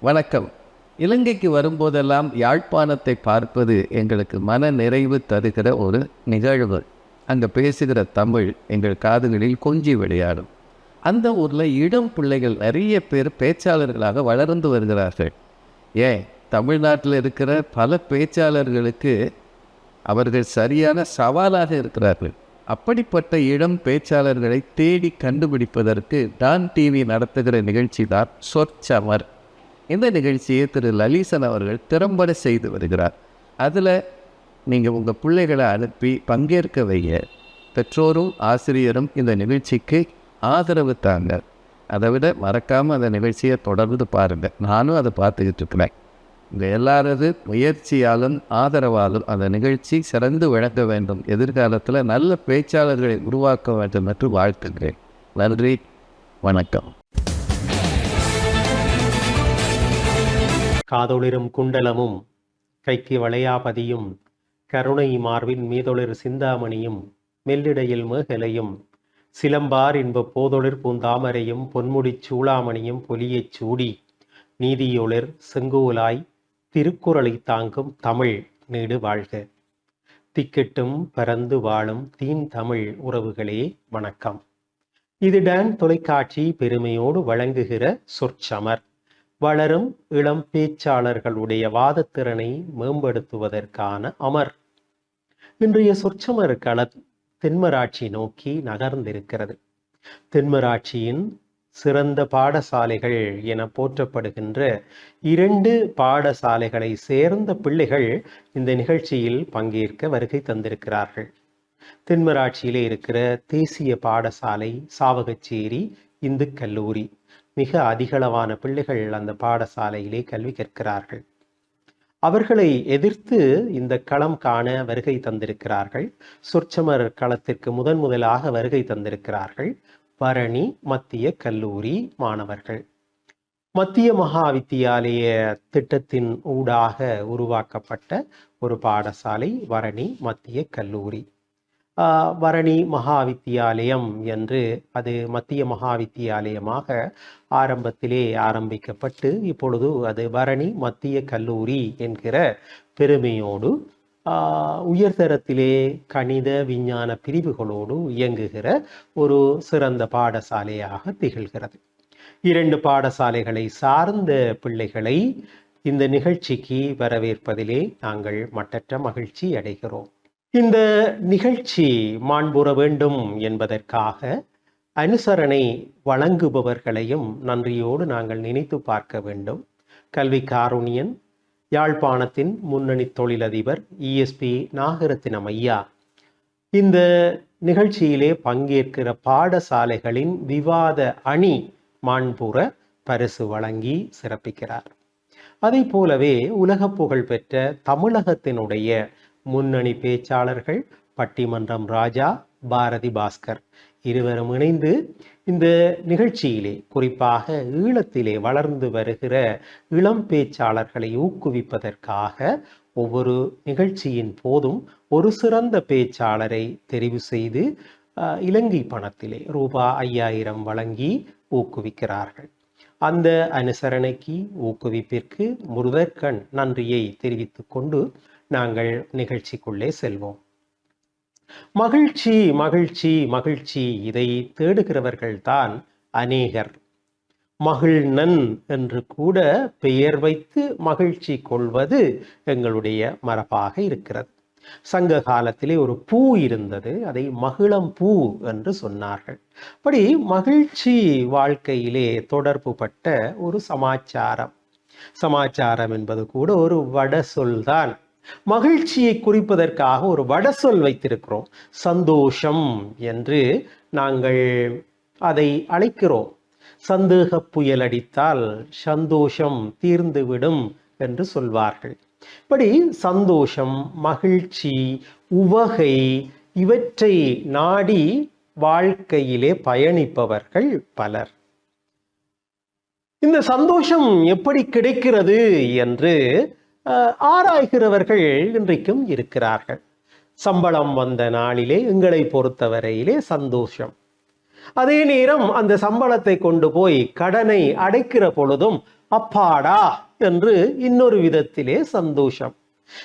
வணக்கம். இலங்கைக்கு வரும்போதெல்லாம் யாழ்ப்பாணத்தை பார்ப்பது எங்களுக்கு மன நிறைவு தருகிற ஒரு நிகழ்வு. அங்கே பேசுகிற தமிழ் எங்கள் காதுகளில் கொஞ்சி விளையாடும். அந்த ஊரில் இளம் பிள்ளைகள் நிறைய பேர் பேச்சாளர்களாக வளர்ந்து வருகிறார்கள். ஏன் தமிழ்நாட்டில் இருக்கிற பல பேச்சாளர்களுக்கு அவர்கள் சரியான சவாலாக இருக்கிறார்கள். அப்படிப்பட்ட இளம் பேச்சாளர்களை தேடி கண்டுபிடிப்பதற்கு டான் டிவி நடத்துகிற நிகழ்ச்சி தான் சொற்சமர். இந்த நிகழ்ச்சியை திரு லலிசன் அவர்கள் திறம்பட செய்து வருகிறார். அதில் நீங்கள் உங்கள் பிள்ளைகளை அனுப்பி பங்கேற்க வைங்க. பெற்றோரும் ஆசிரியரும் இந்த நிகழ்ச்சிக்கு ஆதரவு தாங்க. அதை விட மறக்காமல் அந்த நிகழ்ச்சியை தொடர்ந்து பாருங்கள். நானும் அதை பார்த்துக்கிட்டு இருக்கிறேன். இந்த எல்லாரது முயற்சியாலும் ஆதரவாலும் அந்த நிகழ்ச்சி சிறந்து விளங்க வேண்டும். எதிர்காலத்தில் நல்ல பேச்சாளர்களை உருவாக்க வேண்டும் என்று வாழ்த்துகிறேன். நன்றி, வணக்கம். காதொளிரும் குண்டலமும் கைக்கு வளையாபதியும் கருணை மார்பின் மீதொளிர் சிந்தாமணியும் மெல்லிடையில் மேகலையும் சிலம்பார் இன்ப போதொளிர் பூந்தாமரையும் பொன்முடிச் சூளாமணியும் பொலியச் சூடி நீதியொளிர் செங்கோலாய் திருக்குறளை தாங்கும் தமிழ் நீடு வாழ்க. திக்கெட்டும் பரந்து வாழும் தீன் தமிழ் உறவுகளே வணக்கம். இது டான் தொலைக்காட்சி பெருமையோடு வழங்குகிற சொற்சமர். வளரும் இளம் பேச்சாளர்களுடைய வாதத்திறனை மேம்படுத்துவதற்கான அமர். இன்றைய சொற்சமர் களம் தென்மராட்சி நோக்கி நகர்ந்திருக்கிறது. தென்மராட்சியின் சிறந்த பாடசாலைகள் என போற்றப்படுகின்ற 2 பாடசாலைகளை சேர்ந்த பிள்ளைகள் இந்த நிகழ்ச்சியில் பங்கேற்க வருகை தந்திருக்கிறார்கள். தென்மராட்சியிலே இருக்கிற தேசிய பாடசாலை சாவகச்சேரி இந்து கல்லூரி. மிக அதிகளவான பிள்ளைகள் அந்த பாடசாலையிலே கல்வி கற்கிறார்கள். அவர்களை எதிர்த்து இந்த களம் காண வருகை தந்திருக்கிறார்கள். சொற்சமர் களத்திற்கு முதலாக வருகை தந்திருக்கிறார்கள் பரணி மத்திய கல்லூரி மாணவர்கள். மத்திய மகா வித்தியாலய திட்டத்தின் ஊடாக உருவாக்கப்பட்ட ஒரு பாடசாலை வரணி மத்திய கல்லூரி. வரணி மகா வித்தியாலயம் என்று அது மத்திய மகா வித்தியாலயமாக ஆரம்பத்திலே ஆரம்பிக்கப்பட்டு இப்பொழுது அது வரணி மத்திய கல்லூரி என்கிற பெருமையோடு உயர்தரத்திலே கணித விஞ்ஞான பிரிவுகளோடு இயங்குகிற ஒரு சிறந்த பாடசாலையாக திகழ்கிறது. 2 பாடசாலைகளை சார்ந்த பிள்ளைகளை இந்த நிகழ்ச்சிக்கு வரவேற்பதிலே நாங்கள் மட்டற்ற மகிழ்ச்சி அடைகிறோம். இந்த நிகழ்ச்சி மாண்புற வேண்டும் என்பதற்காக அனுசரணை வழங்குபவர்களையும் நன்றியோடு நாங்கள் நினைத்து பார்க்க வேண்டும். கல்வி காருண்யன் யாழ்ப்பாணத்தின் முன்னணி தொழிலதிபர் ESP நாகரத்தினம் ஐயா இந்த நிகழ்ச்சியிலே பங்கேற்கிற பாடசாலைகளின் விவாத அணி மாண்புற பரிசு வழங்கி சிறப்பிக்கிறார். அதை போலவே உலக புகழ் பெற்ற தமிழகத்தினுடைய முன்னணி பேச்சாளர்கள் பட்டிமன்றம் ராஜா, பாரதி பாஸ்கர் இருவரும் இணைந்து இந்த நிகழ்ச்சியிலே குறிப்பாக ஈழத்திலே வளர்ந்து வருகிற இளம் பேச்சாளர்களை ஊக்குவிப்பதற்காக ஒவ்வொரு நிகழ்ச்சியின் போதும் ஒரு சிறந்த பேச்சாளரை தெரிவு செய்து இலங்கை பணத்திலே ரூபாய் 5000 வழங்கி ஊக்குவிக்கிறார்கள். அந்த அனுசரணைக்கு ஊக்குவிப்பிற்கு முதற்கண் நன்றியை தெரிவித்துக் கொண்டு நாங்கள் நிகழ்ச்சிக்குள்ளே செல்வோம். மகிழ்ச்சி மகிழ்ச்சி மகிழ்ச்சி இதை தேடுகிறவர்கள் தான் அநேகர். மகிழ்நன் என்று கூட பெயர் வைத்து மகிழ்ச்சி கொள்வது எங்களுடைய மரபாக இருக்கிறது. சங்க காலத்திலே ஒரு பூ இருந்தது, அதை மகிழம் பூ என்று சொன்னார்கள். அப்படி மகிழ்ச்சி வாழ்க்கையிலே தொடர்பு பட்ட ஒரு சமாச்சாரம் என்பது கூட ஒரு வட சொல்தான். மகிழ்ச்சியை குறிப்பதற்காக ஒரு வடசொல் வைத்திருக்கிறோம். சந்தோஷம் என்று நாங்கள் அதை அழைக்கிறோம். சந்தேக புயல் அடித்தால் சந்தோஷம் தீர்ந்துவிடும் என்று சொல்வார்கள். இப்படி சந்தோஷம், மகிழ்ச்சி, உவகை இவற்றை நாடி வாழ்க்கையிலே பயணிப்பவர்கள் பலர். இந்த சந்தோஷம் எப்படி கிடைக்கிறது என்று ஆராய்கிறவர்கள் இன்றைக்கும் இருக்கிறார்கள். சம்பளம் வந்த நாளிலே எங்களை பொறுத்தவரையிலே சந்தோஷம். அதே நேரம் அந்த சம்பளத்தை கொண்டு போய் கடனை அடைக்கிற பொழுதும் அப்பாடா என்று இன்னொரு விதத்திலே சந்தோஷம்.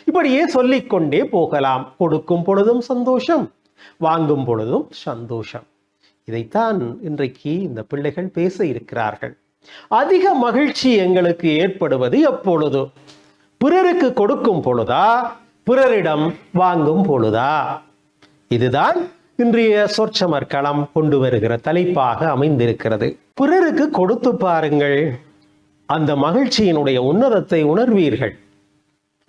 இப்படியே சொல்லிக்கொண்டே போகலாம். கொடுக்கும் பொழுதும் சந்தோஷம், வாங்கும் பொழுதும் சந்தோஷம். இதைத்தான் இன்றைக்கு இந்த பிள்ளைகள் பேச இருக்கிறார்கள். அதிக மகிழ்ச்சி எங்களுக்கு ஏற்படுவது எப்பொழுது? பிறருக்கு கொடுக்கும் பொழுதா, பிறரிடம் வாங்கும் பொழுதா? இதுதான் இன்றைய சொற்சமர்களம் கொண்டு வருகிற தலைப்பாக அமைந்திருக்கிறது. பிறருக்கு கொடுத்து பாருங்கள், அந்த மகிழ்ச்சியினுடைய உன்னதத்தை உணர்வீர்கள்.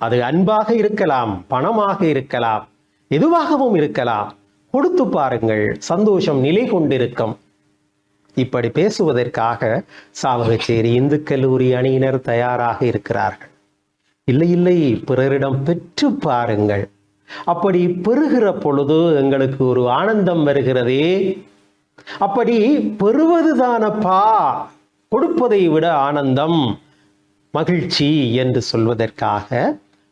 அது அன்பாக இருக்கலாம், பணமாக இருக்கலாம், எதுவாகவும் இருக்கலாம். கொடுத்து பாருங்கள், சந்தோஷம் நிலை கொண்டிருக்கும். இப்படி பேசுவதற்காக சாவகச்சேரி இந்து கல்லூரி அணியினர் தயாராக இருக்கிறார்கள். இல்லை இல்லை, பிறரிடம் பெற்று பாருங்கள். அப்படி பெறுகிற பொழுது எங்களுக்கு ஒரு ஆனந்தம் வருகிறதே. அப்படி பெறுவதுதானப்பா கொடுப்பதை விட ஆனந்தம், மகிழ்ச்சி என்று சொல்வதற்காக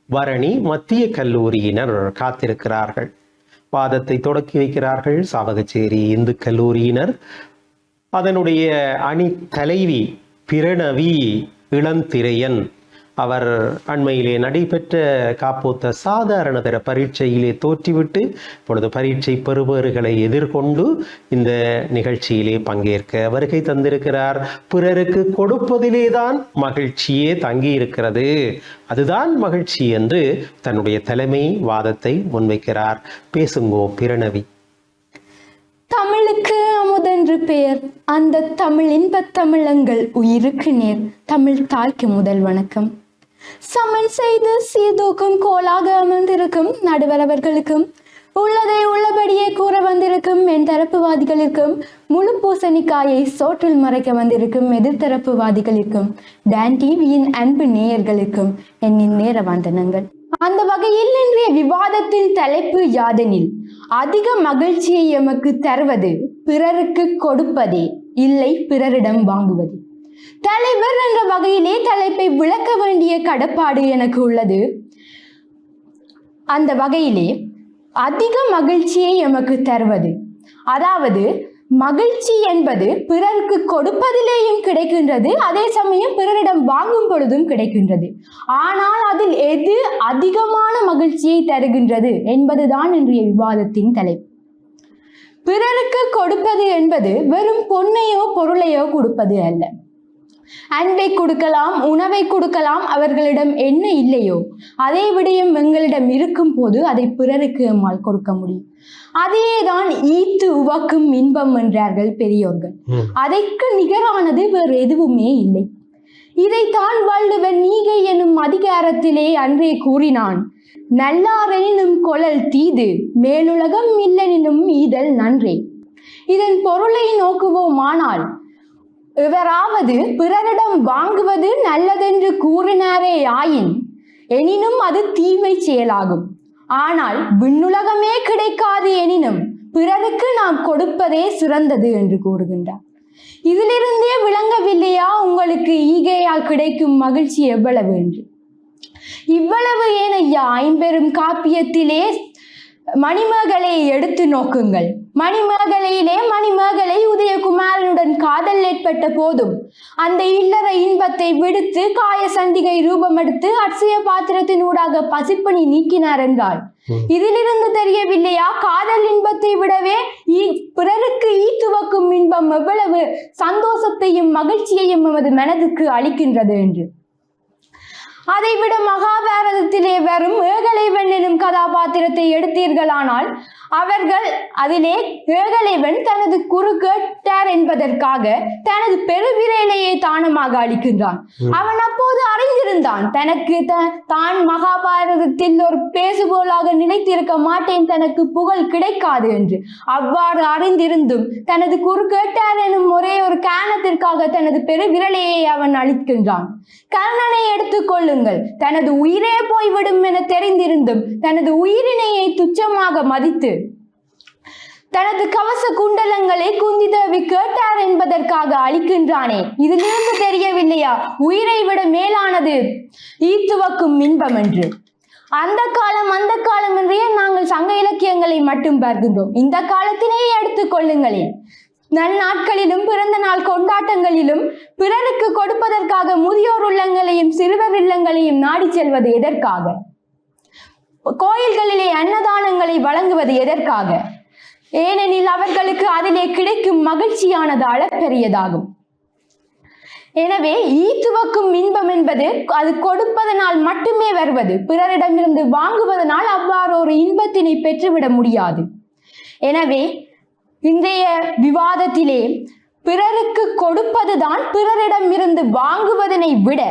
வரணி மத்திய கல்லூரியினர் காத்திருக்கிறார்கள். பாதத்தை தொடக்கி வைக்கிறார்கள் சாவகச்சேரி இந்து கல்லூரியினர். அதனுடைய அணி தலைவி பிரணவி இளந்திரையன் அவர் அண்மையிலே நடைபெற்ற காப்போத்த சாதாரண தர பரீட்சையிலே தோற்றிவிட்டு இப்பொழுது பரீட்சை பெறுபவர்களை எதிர்கொண்டு இந்த நிகழ்ச்சியிலே பங்கேற்க வருகை தந்திருக்கிறார். பிறருக்கு கொடுப்பதிலே தான் மகிழ்ச்சியே தங்கி இருக்கிறது, அதுதான் மகிழ்ச்சி என்று தன்னுடைய தலைமை வாதத்தை முன்வைக்கிறார். பேசுங்கோ பிரணவி. தமிழுக்கு அமுதென்று பெயர், அந்த தமிழ் இன்பத் தமிழங்கள் உயிருக்கு நேர். தமிழ் தாய்க்கு முதல் வணக்கம். சமன் செய்து சீர்தூக்கும் கோலாக அமர்ந்திருக்கும் நடுவரவர்களுக்கும், உள்ளதை உள்ளபடியே கூற வந்திருக்கும் என் தரப்புவாதிகளிற்கும், முழு பூசணிக்காயை சோற்றில் மறைக்க வந்திருக்கும் எதிர்த்தரப்புவாதிகளிற்கும், டான் டிவியின் அன்பு நேயர்களுக்கும் என்னின் நேர வந்தனங்கள். அந்த வகையில் இன்றைய விவாதத்தின் தலைப்பு யாதெனில், அதிக மகிழ்ச்சியை எமக்கு தருவது பிறருக்கு கொடுப்பதே, இல்லை பிறரிடம் வாங்குவது. தலைவர் என்ற வகையிலே தலைப்பை விளக்க வேண்டிய கடப்பாடு எனக்கு உள்ளது. அந்த வகையிலே அதிக மகிழ்ச்சியை எமக்கு தருவது, அதாவது மகிழ்ச்சி என்பது பிறருக்கு கொடுப்பதிலேயும் கிடைக்கின்றது, அதே சமயம் பிறரிடம் வாங்கும் பொழுதும் கிடைக்கின்றது. ஆனால் அதில் எது அதிகமான மகிழ்ச்சியை தருகின்றது என்பதுதான் இன்றைய விவாதத்தின் தலைப்பு. பிறருக்கு கொடுப்பது என்பது வெறும் பொன்னையோ பொருளையோ கொடுப்பது அல்ல. அன்பை கொடுக்கலாம், உணவை கொடுக்கலாம், அவர்களிடம் என்ன இல்லையோ அதே விடயம் எங்களிடம் இருக்கும் போது அதை பிறருக்கு நம்மால் கொடுக்க முடியும். அதேதான் ஈத்து உவக்கும் இன்பம் என்றார்கள் பெரியோர்கள். அதற்கு நிகரானது வேறு எதுவுமே இல்லை. இதைத்தான் வள்ளுவன் ஈகை எனும் அதிகாரத்திலே அன்றே கூறினான். நல்லாரெனினும் கொளல் தீது, மேலுலகம் இல்லெனினும் ஈதல் நன்றே. இதன் பொருளை நோக்குவோமானால், எவராவது பிறரிடம் வாங்குவது நல்லதென்று கூறினாரே ஆயின், எனினும் அது தீமை செயலாகும். ஆனால் விண்ணுலகமே கிடைக்காது எனினும் பிறருக்கு நாம் கொடுப்பதே சிறந்தது என்று கூறுகின்றார். இதிலிருந்தே விளங்கவில்லையா உங்களுக்கு ஈகையால் கிடைக்கும் மகிழ்ச்சி எவ்வளவு என்று? இவ்வளவு ஏன் ஐயா, ஐம்பெரும் காப்பியத்திலே மணிமேகலை எடுத்து நோக்குங்கள். மணிமேகலையிலே மணிமேகலை உதயகுமாரனுடன் காதல் ஏற்பட்ட போதும் அந்த இல்லற இன்பத்தை விடுத்து காய சண்டிகை ரூபம் எடுத்து அட்சய பாத்திரத்தின் ஊடாக பசிப்பணி நீக்கினார் என்றால் இதிலிருந்து தெரியவில்லையா காதல் இன்பத்தை விடவே பிறருக்கு ஈத்துவக்கும் இன்பம் எவ்வளவு சந்தோஷத்தையும் மகிழ்ச்சியையும் நமது மனதுக்கு அளிக்கின்றது என்று? அதைவிட மகாபாரதத்திலே வரும் ஏகலைவன் எனும் கதாபாத்திரத்தை எடுத்தீர்களானால் அவர்கள் அதிலே ஏகலைவன் தனது குரு கேட்டார் என்பதற்காக தனது பெருவிரலையை தானமாக அளிக்கின்றான். அவன் அப்போது அறிந்திருந்தான் தனக்கு தான் மகாபாரதத்தில் ஒரு பேசுபோலாக நினைத்திருக்க மாட்டேன், தனக்கு புகழ் கிடைக்காது என்று. அவ்வாறு அறிந்திருந்தும் தனது குரு கேட்டார் எனும் ஒரே ஒரு காரணத்திற்காக தனது பெருவிரலையை அவன் அளிக்கின்றான். கர்ணனை எடுத்துக்கொள்ளுங்கள். தனது உயிரே போய்விடும் என தெரிந்திருந்தும் தனது உயிரினையை துச்சமாக மதித்து தனது கவச குண்டலங்களை குந்தி தேவி கேட்டார் என்பதற்காக அளிக்கின்றானே. இதிலிருந்து தெரியவில்லையா உயிரை விட மேலானது ஈத்துவக்கும் இன்பம் என்று? அந்த காலம் என்றே நாங்கள் சங்க இலக்கியங்களை மட்டும் பார்க்கின்றோம். இந்த காலத்திலேயே எடுத்துக் கொள்ளுங்களேன். நன்னாட்களிலும் பிறந்த நாள் கொண்டாட்ட கொண்டாட்டங்களிலும் பிறருக்கு கொடுப்பதற்காக முதியோர் இல்லங்களையும் சிறுவர் இல்லங்களையும் நாடி செல்வது எதற்காக? கோயில்களிலே அன்னதானங்களை வழங்குவது எதற்காக? ஏனெனில் அவர்களுக்கு அதிலே கிடைக்கும் மகிழ்ச்சியானது அளப்பெரியதாகும். எனவே ஈத்துவக்கும் இன்பம் என்பது அது கொடுப்பதனால் மட்டுமே வருவது, பிறரிடமிருந்து வாங்குவதனால் அவ்வாறு ஒரு இன்பத்தினை பெற்றுவிட முடியாது. எனவே இன்றைய விவாதத்திலே பிறருக்கு கொடுப்பதுதான் பிறரிடமிருந்து வாங்குவதனை விட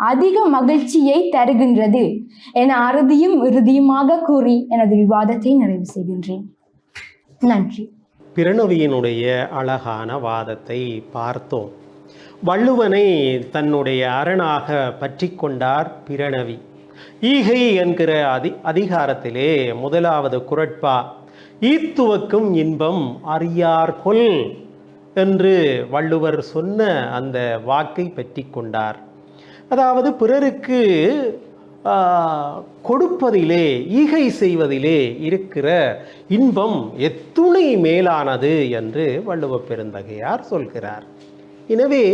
அதிக மகிழ்ச்சியை தருகின்றது என அறுதியும் இறுதியுமாக கூறி எனது விவாதத்தை நிறைவு செய்கின்றேன். நன்றி. பிரணவியினுடைய அழகான வாதத்தை பார்த்தோம். வள்ளுவனை தன்னுடைய அரணாக பற்றி கொண்டார் பிரணவி. ஈகை என்கிற அதிகாரத்திலே முதலாவது குறட்பா ஈத்துவக்கும் இன்பம் அறியார்கொல் என்று வள்ளுவர் சொன்ன அந்த வாக்கை பற்றி கொண்டார். அதாவது பிறருக்கு கொடுப்பதிலே ஈகை செய்வதிலே இருக்கிற இன்பம் எத்துணை மேலானது என்று வள்ளுவ பெருந்தகையார் சொல்கிறார். எனவே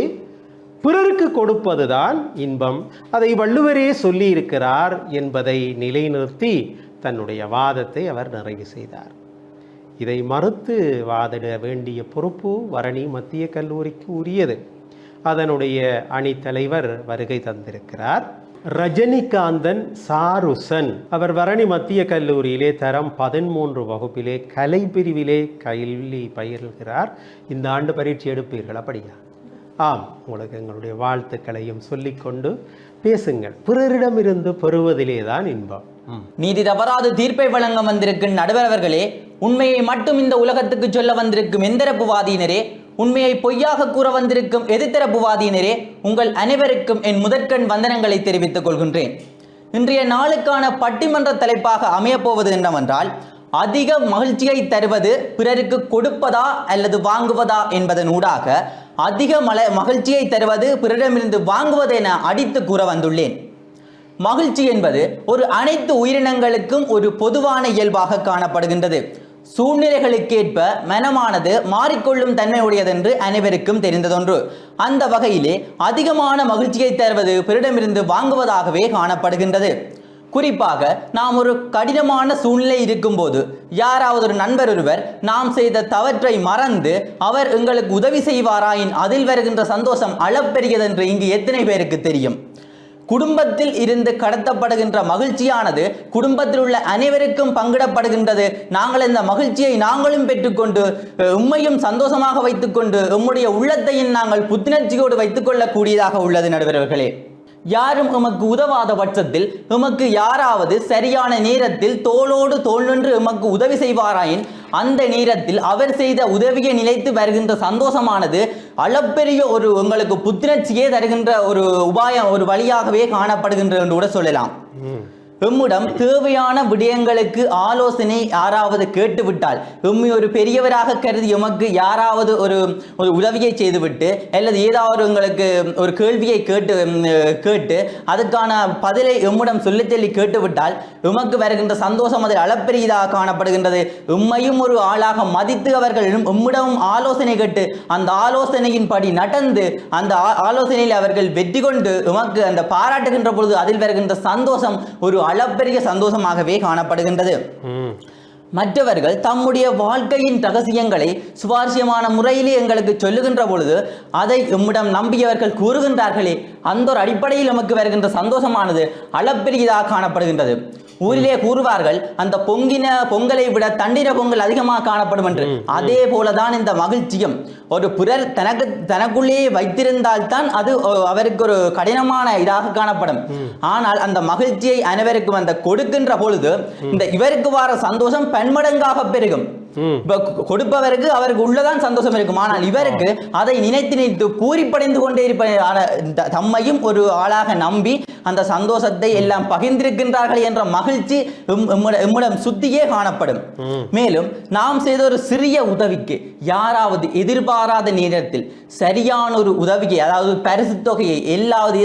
பிறருக்கு கொடுப்பதுதான் இன்பம், அதை வள்ளுவரே சொல்லியிருக்கிறார் என்பதை நிலைநிறுத்தி தன்னுடைய வாதத்தை அவர் நிறைவு செய்தார். இதை மறுத்து வாதிட வேண்டிய பொறுப்பு வரணி மத்திய கல்லூரிக்கு உரியது. அதனுடைய அணித்தலைவர் வருகை தந்திருக்கிறார். ரஜினிகாந்தன் சாருசன். அவர் வரணி மத்திய கல்லூரியிலே தரம் 13 வகுப்பிலே கலை பிரிவிலே கல்வி பயில்கிறார். இந்த ஆண்டு பரீட்சை எடுப்பீர்கள் அப்படியா? ஆம், உங்களுக்கு எங்களுடைய வாழ்த்துக்களையும் சொல்லிக்கொண்டு பேசுங்கள். பிறரிடமிருந்து பெறுவதிலே தான் இன்பம். நீதி தவறாது தீர்ப்பை வழங்க வந்திருக்கும் நடுவரவர்களே, உண்மையை மட்டும் இந்த உலகத்துக்கு சொல்ல வந்திருக்கும் எந்தரப்புவாதியினரே, உண்மையை பொய்யாக கூற வந்திருக்கும் எதிர்த்தரப்புவாதியினரே, உங்கள் அனைவருக்கும் என் முதற்கண் வந்தனங்களை தெரிவித்துக் கொள்கின்றேன். இன்றைய நாளுக்கான பட்டிமன்ற தலைப்பாக அமையப்போவது என்னவென்றால், அதிக மகிழ்ச்சியை தருவது பிறருக்கு கொடுப்பதா அல்லது வாங்குவதா என்பதனூடாக அதிக மகிழ்ச்சியை தருவது பிறரிடமிருந்து வாங்குவது என அடித்து கூற வந்துள்ளேன். மகிழ்ச்சி என்பது ஒரு அனைத்து உயிரினங்களுக்கும் ஒரு பொதுவான இயல்பாக காணப்படுகின்றது. சூழ்நிலைகளுக்கேற்ப மனமானது மாறிக்கொள்ளும் தன்மையுடையதென்று அனைவருக்கும் தெரிந்ததொன்று. அந்த வகையிலே அதிகமான மகிழ்ச்சியை தருவது பிறரிடமிருந்து வாங்குவதாகவே காணப்படுகின்றது. குறிப்பாக நாம் ஒரு கடினமான சூழ்நிலை இருக்கும்போது யாராவது ஒரு நண்பர் ஒருவர் நாம் செய்த தவற்றை மறந்து அவர் எங்களுக்கு உதவி செய்வாராயின் அதில் வருகின்ற சந்தோஷம் அளப்பெரியதென்று இங்கு எத்தனை பேருக்கு தெரியும்? குடும்பத்தில் இருந்து கடத்தப்படுகின்ற மகிழ்ச்சியானது குடும்பத்தில் உள்ள அனைவருக்கும் பங்கிடப்படுகின்றது. நாங்கள் இந்த மகிழ்ச்சியை நாங்களும் பெற்றுக்கொண்டு உண்மையும் சந்தோஷமாக வைத்துக்கொண்டு உம்முடைய உள்ளத்தையும் நாங்கள் புத்துணர்ச்சியோடு வைத்துக் கொள்ளக்கூடியதாக உள்ளது. நடுவர்களே, யாரும் எமக்கு உதவாத பட்சத்தில் எமக்கு யாராவது சரியான நேரத்தில் தோளோடு தோள் நின்று எமக்கு உதவி செய்வாராயின் அந்த நேரத்தில் அவர் செய்த உதவியை நிலைத்து வருகின்ற சந்தோஷமானது அளப்பெரிய ஒரு உங்களுக்கு புத்துணர்ச்சியே தருகின்ற ஒரு உபாயம், ஒரு வழியாகவே காணப்படுகின்ற என்று கூட சொல்லலாம். எம்மிடம் தேவையான விடயங்களுக்கு ஆலோசனை யாராவது கேட்டுவிட்டால், எம்மை ஒரு பெரியவராக கருதி எமக்கு யாராவது ஒரு உதவியை செய்துவிட்டு அல்லது ஏதாவது உங்களுக்கு ஒரு கேள்வியை கேட்டு அதுக்கான பதிலை எம்மிடம் சொல்லி கேட்டுவிட்டால் எமக்கு வருகின்ற சந்தோஷம் அதில் அளப்பெரியதாக காணப்படுகின்றது. எம்மையும் ஒரு ஆளாக மதித்து அவர்கள் எம்மிடமும் ஆலோசனை கேட்டு அந்த ஆலோசனையின் படி நடந்து அந்த ஆலோசனையில் அவர்கள் வெற்றி கொண்டு எமக்கு அந்த பாராட்டுகின்ற பொழுது அதில் வருகின்ற சந்தோஷம் ஒரு அளப்பெரிய சந்தோஷமாகவே காணப்படுகின்றது. மற்றவர்கள் தம்முடைய வாழ்க்கையின் ரகசியங்களை சுவாரஸ்யமான முறையிலே எங்களுக்கு சொல்லுகின்ற பொழுது அதை எம்மிடம் நம்பியவர்கள் கூறுகின்றார்களே, அந்த ஒரு அடிப்படையில் நமக்கு வருகின்ற சந்தோஷமானது அளப்பெரியதாக காணப்படுகின்றது. ஊரிலே கூறுவார்கள், அந்த பொங்கலை விட தண்டின பொங்கல் அதிகமாக காணப்படும் என்று. அதே போலதான் இந்த மகிழ்ச்சியும் ஒரு பிறர் தனக்குள்ளே வைத்திருந்தால் தான் அது அவருக்கு ஒரு கடினமான இதாக காணப்படும். ஆனால் அந்த மகிழ்ச்சியை அனைவருக்கும் அந்த கொடுக்கின்ற பொழுது இந்த இவருக்கு வர சந்தோஷம் பன்மடங்காக பெருகும். கொடுப்பவருக்கு அவருக்கு உள்ளதான் சந்தோஷம் இருக்கும். ஆனால் இவருக்கு அதை நினைத்து பூரிப்படைந்து கொண்டே இருப்ப தம்மையும் ஒரு ஆளாக நம்பி அந்த சந்தோஷத்தை எல்லாம் பகிர்ந்திருக்கின்றார்கள் என்ற மகிழ்ச்சி எம்மிடம் சுத்தியே காணப்படும். மேலும் நாம் செய்த ஒரு சிறிய உதவிக்கு யாராவது எதிர்பாராத நேரத்தில் சரியான ஒரு உதவியை, அதாவது பரிசு தொகையை, ஏதாவது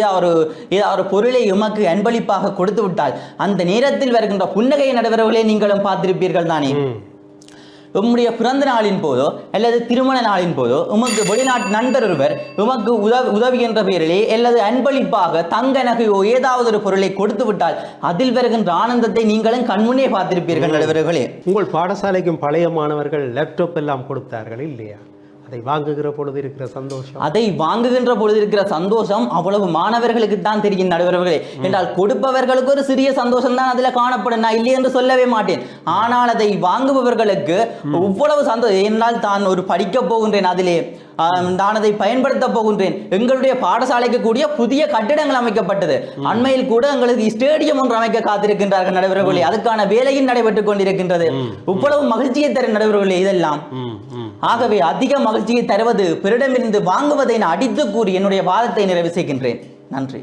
ஒரு பொருளை எமக்கு அன்பளிப்பாக கொடுத்து விட்டால் அந்த நேரத்தில் வருகின்ற புன்னகையை நடுவர்களே நீங்களும் பார்த்திருப்பீர்கள் தானே. உம்முடைய பிறந்த நாளின் போதோ அல்லது திருமண நாளின் போதோ உமக்கு வெளிநாட்டு நண்பர் ஒருவர் உமக்கு உதவி என்ற பெயரிலே அல்லது அன்பளிப்பாக தங்க நகையோ ஏதாவது ஒரு பொருளை கொடுத்து விட்டால் அதில் வருகின்ற ஆனந்தத்தை நீங்களும் கண்முன்னே பார்த்திருப்பீர்கள் நடுவர்களே. உங்கள் பாடசாலைக்கும் பழைய மாணவர்கள் லேப்டாப் எல்லாம் கொடுத்தார்கள் இல்லையா? அதை வாங்குகிற பொழுது இருக்கிற சந்தோஷம் அவ்வளவு மாணவர்களுக்கு தான் தெரியும் நடுவர்களே. என்றால் கொடுப்பவர்களுக்கு ஒரு சிறிய சந்தோஷம் தான் அதுல காணப்படும், நான் இல்லை என்று சொல்லவே மாட்டேன். ஆனால் அதை வாங்குபவர்களுக்கு இவ்வளவு சந்தோஷம். என்னால் தான் ஒரு படிக்க போகின்றேன், அதிலே நான் அதை பயன்படுத்த போகின்றேன். எங்களுடைய பாடசாலைக்கு கூடிய புதிய கட்டிடங்கள் அமைக்கப்பட்டது. அண்மையில் கூட எங்களுக்கு ஸ்டேடியம் ஒன்று அமைக்க காத்திருக்கின்றார்கள் நடுவர்களே. அதுக்கான வேலையும் நடைபெற்றுக் கொண்டிருக்கின்றது. இவ்வளவு மகிழ்ச்சியை தரும் நடுவர்களே இதெல்லாம். ஆகவே அதிக மகிழ்ச்சியை தருவது பிறரிடமிருந்து வாங்குவதை நான் அடித்து கூறி என்னுடைய வாதத்தை நிறைவு செய்கின்றேன். நன்றி.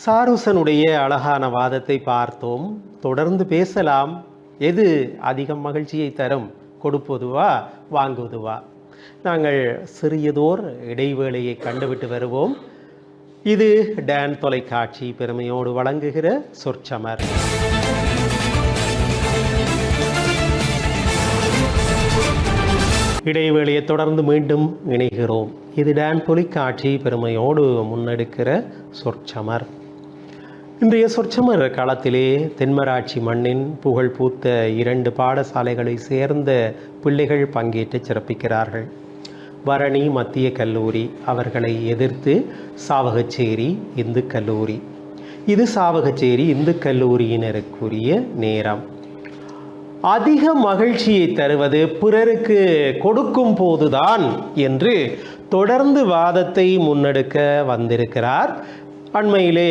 சாருசனுடைய அழகான வாதத்தை பார்த்தோம். தொடர்ந்து பேசலாம். எது அதிக மகிழ்ச்சியை தரும், கொடுப்பதுவா வாங்குவதுவா? நாங்கள் சிறியதோர் இடைவேளையை கண்டுவிட்டு வருவோம். இது டான் தொலைக்காட்சி பெருமையோடு வழங்குகிற சொற்சமர். இடைவேளையை தொடர்ந்து மீண்டும் இணைகிறோம். இது டான் தொலைக்காட்சி பெருமையோடு முன்னெடுக்கிற சொற்சமர். இன்றைய சொற்சமர் களத்திலே தென்மராட்சி மண்ணின் புகழ் பூத்த 2 பாடசாலைகளை சேர்ந்த பிள்ளைகள் பங்கேற்று சிறப்பிக்கிறார்கள். பரணி மத்திய கல்லூரி அவர்களை எதிர்த்து சாவகச்சேரி இந்து கல்லூரி. இது சாவகச்சேரி இந்து கல்லூரியினருக்குரிய நேரம். அதிக மகிழ்ச்சியை தருவது பிறருக்கு கொடுக்கும் போதுதான் என்று தொடர்ந்து வாதத்தை முன்னெடுக்க வந்திருக்கிறார். அண்மையிலே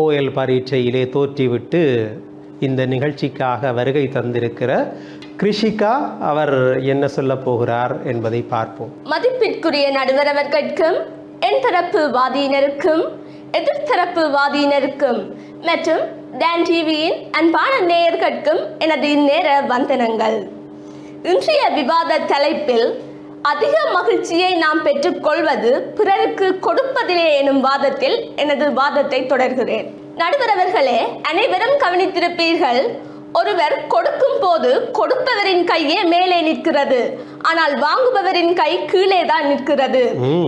ஓஎல் பரீட்சையிலே தோற்றிவிட்டு இந்த நிகழ்ச்சிக்காக வருகை தந்திருக்கிற கிருஷிகா அவர் என்ன சொல்ல போகிறார் என்பதை பார்ப்போம். மதிப்பிற்குரிய நடுவர் அவர்களுக்கும் என் தரப்பு வாதியினருக்கும் எதிர்த்தரப்பு வாதியினருக்கும் மற்றும் டான் டிவியின் அன்பான நேயர்களுக்கும் எனது இந்நேர வந்தனங்கள். இன்றைய விவாத தலைப்பில் அதிக மகிழ்ச்சியை நாம் பெற்றுக்கொள்வது பிறருக்கு கொடுப்பதிலே எனும் வாதத்தில் எனது வாதத்தை தொடர்கிறேன். நடுவர் அவர்களே, அனைவரும் கவனித்திருப்பீர்கள். ஒருவர் கொடுக்கும் போது கொடுப்பவரின் கையே மேலே நிற்கிறது, ஆனால் வாங்குபவரின் கை கீழே தான் நிற்கிறது.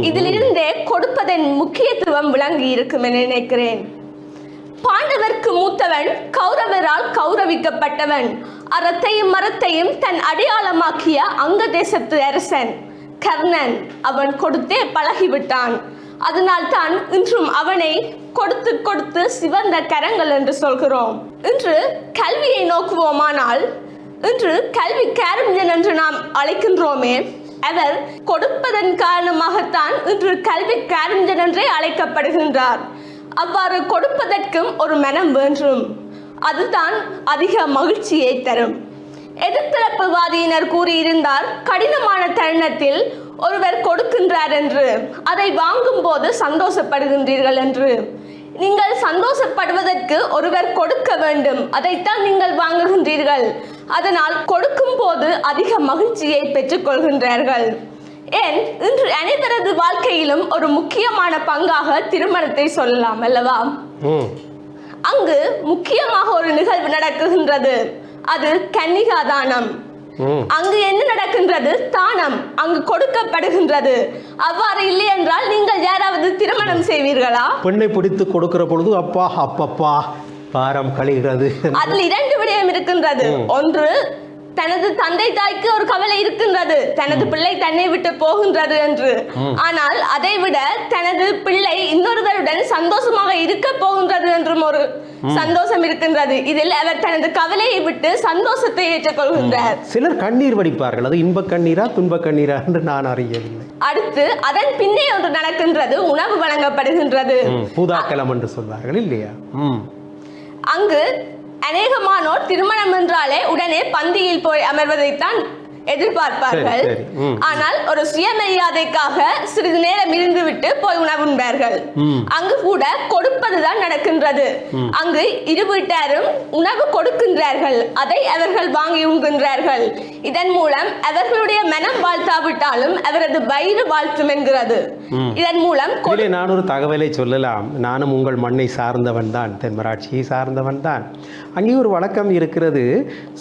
இதிலிருந்தே கொடுப்பதன் முக்கியத்துவம் விளங்கி இருக்கும் என நினைக்கிறேன். பாண்டவர்க்கு மூத்தவன் கௌரவரால் கௌரவிக்கப்பட்டவன். அறத்தையும் மரத்தையும் தன் அடையாளமாக்கிய அங்க தேசத்து அரசன் கர்ணன். அவன் கொடுத்தே பழகிவிட்டான். அதனால் தான் இன்றும் அவனை கொடுத்து கொடுத்து சிவந்த கரங்கள் என்று சொல்கிறோம். இன்று கல்வியை நோக்குவோமானால் இன்று கல்வி காரஞ்சன் என்று நாம் அழைக்கின்றோமே, அவர் கொடுப்பதன் காரணமாகத்தான் இன்று கல்வி காரஞ்சன் என்றே அழைக்கப்படுகின்றார். அவ்வாறு கொடுப்பதற்கும் ஒரு மனம் வேண்டும். அதுதான் அதிக மகிழ்ச்சியை தரும். எதிர்த்தரப்பு வாதியினர் கூறியிருந்தார், கடினமான தருணத்தில் ஒருவர் கொடுக்கின்றார் என்று, அதை வாங்கும் போது சந்தோஷப்படுகின்றீர்கள் என்று. நீங்கள் சந்தோஷப்படுவதற்கு ஒருவர் கொடுக்க வேண்டும், அதைத்தான் நீங்கள் வாங்குகின்றீர்கள். அதனால் கொடுக்கும் போது அதிக மகிழ்ச்சியை பெற்றுக்கொள்கின்றார்கள். ஏன், இன்று அனைவரது வாழ்க்கையிலும் ஒரு முக்கியமான பங்காக திருமணத்தை சொல்லலாம் அல்லவா? அங்கு முக்கியமாக ஒரு நிகழ்வு நடக்குகின்றது. அது கன்னிகாதானம். அங்கு என்ன நடக்கின்றது? தானம் அங்கு கொடுக்கப்படுகின்றது. அவ்வாறு இல்லை என்றால் நீங்கள் யாராவது திருமணம் செய்வீர்களா? பெண்ணை பிடித்து கொடுக்கிற பொழுது அப்பா அப்பப்பா பாரம் கழிகிறது. அதில் 2 விடயம் இருக்கின்றது. ஒன்று, தனது தந்தை தாய்க்கு ஒரு கவலை இருக்கின்றது, தனது பிள்ளை தன்னை விட்டு போகின்றது என்று. ஆனால் அதை விட தனது பிள்ளை இன்னொருவருடன் சந்தோஷமாக இருக்க போகின்றது என்றும் ஒரு சந்தோஷம் இருக்கின்றது. இதில் அவர் தனது கவலையை விட்டு சந்தோஷத்தை ஏற்றுக்கொள்கின்றார். சிலர் கண்ணீர் வடிப்பார்கள். அது இன்ப கண்ணீரா துன்ப கண்ணீரா என்று நான் அறியவில்லை. அடுத்து அதன் பின்னே ஒன்று நடக்கின்றது, உணவு வழங்கப்படுகின்றது. பூதாக்கலம் என்று சொல்வார்கள் இல்லையா? அங்கு அநேகமானோர் திருமணம் என்றாலே உடனே பந்தியில் போய் அமர்வதைத்தான் எதிர்பார்ப்பார்கள். ஆனால் ஒரு சுயமரியாதைக்காக சிறிது நேரம் இருந்துவிட்டு போய் உணவு உண்பார்கள். அங்கு கூட கொடுப்பதுதான் நடக்கின்றது. அங்கு இரு வீட்டாரும் உணவு கொடுக்கின்றார்கள், அதை அவர்கள் வாங்கி உண்கின்றார்கள். இதன் மூலம் அவர்களுடைய மனம் வாழ்த்தாவிட்டாலும் அவரது வயிறு வாழ்த்தும் என்கிறது. இதன் மூலம் நான் ஒரு தகவலை சொல்லலாம். நானும் உங்கள் மண்ணை சார்ந்தவன் தான், தென்மராட்சியை சார்ந்தவன் தான். அங்கே ஒரு வழக்கம் இருக்கிறது,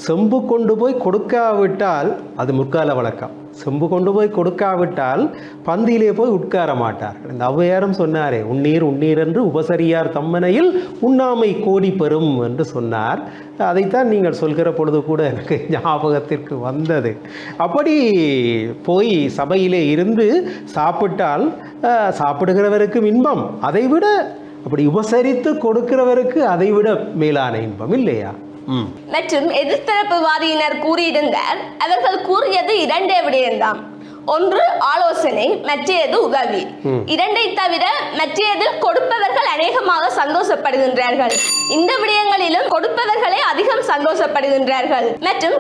செம்பு கொண்டு போய் கொடுக்காவிட்டால் அது முற்கால வழக்கம். செம்பு கொண்டு போய் கொடுக்காவிட்டால் பந்தியிலே போய் உட்கார மாட்டார்கள். இந்த ஔவையாரும் சொன்னாரே, உண்ணீர் உண்ணீர் என்று உபசரியார் தம்மனையில் உண்ணாமை கோடி பெறும் என்று சொன்னார். அதைத்தான் நீங்கள் சொல்கிற பொழுது கூட எனக்கு ஞாபகத்திற்கு வந்தது. அப்படி போய் சபையிலே இருந்து சாப்பிட்டால் சாப்பிடுகிறவருக்கும் இன்பம், அதைவிட அப்படி உபசரித்து கொடுக்கிறவருக்கு அதைவிட மேலான இன்பம் இல்லையா? மற்றும் எதிர்த்தரப்புவாதியினர் கூறியிருந்தார். அவர்கள் கூறியது இரண்டே விடயம்தான். ஒன்று ஆலோசனை, மற்றது உதவி. இரண்டை தவிர மற்றதில் கொடுப்பவர்கள் அநேகமாக சந்தோஷப்படுகின்றார்கள். இந்த விடயங்களிலும் கொடுப்பவர்களே அதிகம் சந்தோஷப்படுகின்றார்கள். மற்றும்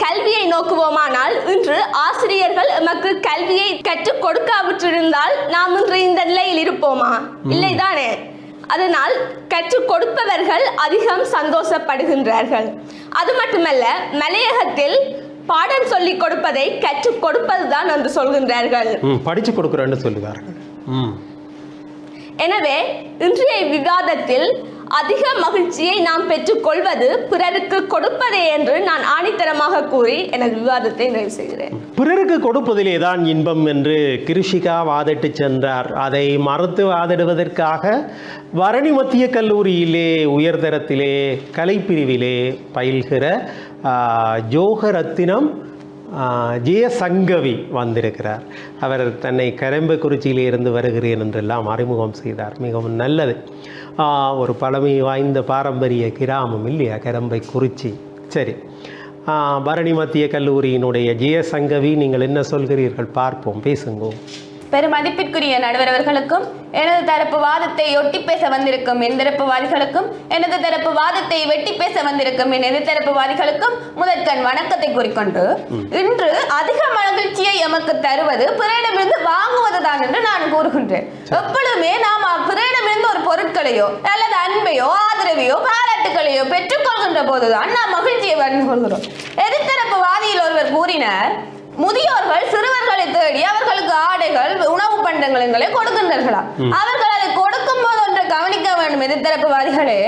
கல்வியை நோக்குவோமானால், இன்று ஆசிரியர்கள் எமக்கு கல்வியை கற்றுக் கொடுக்காவிட்டிருந்தால் நாம் இன்று இந்த நிலையில் இருப்போமா? இல்லைதானே? அதனால் கற்றுக் கொடுப்பவர்கள் அதிகம் சந்தோஷப்படுகின்றார்கள். அது மட்டுமல்ல, மலையகத்தில் பாடம் சொல்லிக் கொடுப்பதை கற்றுக் கொடுப்பதுதான் என்று சொல்கின்றார்கள். படிச்சு கொடுக்கிறேன்னு சொல்லுவார்கள். எனவே இன்றைய விவாதத்தில் அதிக மகிழ்ச்சியை நாம் பெற்றுக்கொள்வது பிறருக்கு கொடுப்பதே என்று நான் ஆணித்தரமாக கூறி எனது விவாதத்தை நிறைவு செய்கிறேன். பிறருக்கு கொடுப்பதிலே தான் இன்பம் என்று கிருஷிகா வாதிட்டு சென்றார். அதை மறுத்து வாதிடுவதற்காக வரணி மத்திய கல்லூரியிலே உயர்தரத்திலே கலைப்பிரிவிலே பயில்கிற ஜோகரத்தினம் ஜெயசங்கவி வந்திருக்கிறார். அவர் தன்னை கரம்பக்குறிச்சியிலே இருந்து வருகிறேன் என்றெல்லாம் அறிமுகம் செய்தார். மிகவும் நல்லது. ஒரு பழமை வாய்ந்த பாரம்பரிய கிராமம் இல்லையா கரம்பைக்குறிச்சி? சரி, பரணி மத்திய கல்லூரியினுடைய ஜெயசங்கவி, நீங்கள் என்ன சொல்கிறீர்கள்? பார்ப்போம், பேசுங்கோ. பெருமதிப்பிற்குரிய நடுவர் அவர்களுக்கும், எனது தரப்பு வாதத்தை ஒட்டி பேச வந்திருக்கும் எந்திரப்புவாதிகளுக்கும், எனது தரப்பு வாதத்தை வெட்டி பேச வந்திருக்கும் என் எதிர்த்தரப்புவாதிகளுக்கும் முதற்கண் வணக்கத்தை கூறிக்கொண்டு, இன்று அதிக மகிழ்ச்சியை எமக்கு தருவது பிறரிடமிருந்து வாங்குவதுதான் என்று நான் கூறுகின்றேன். எப்பொழுதுமே நாம் பிறரிடமிருந்து ஒரு பொருட்களையோ அல்லது அன்பையோ ஆதரவையோ பாராட்டுகளையோ பெற்றுக்கொள்கின்ற போதுதான் நாம் மகிழ்ச்சியை வழங்கி கொள்கிறோம். எதிர்த்தரப்பு வாதியில் ஒருவர் கூறினார், முதியோர்கள் சிறுவர்களை தேடி அவர்களுக்கு ஆடைகள் உணவு பண்டங்களை கொடுக்கின்றார்களா? அவர்கள் அதை கொடுக்கும் போது ஒன்றை கவனிக்க வேண்டும் எதிர்த்தரப்புவாதிகளே,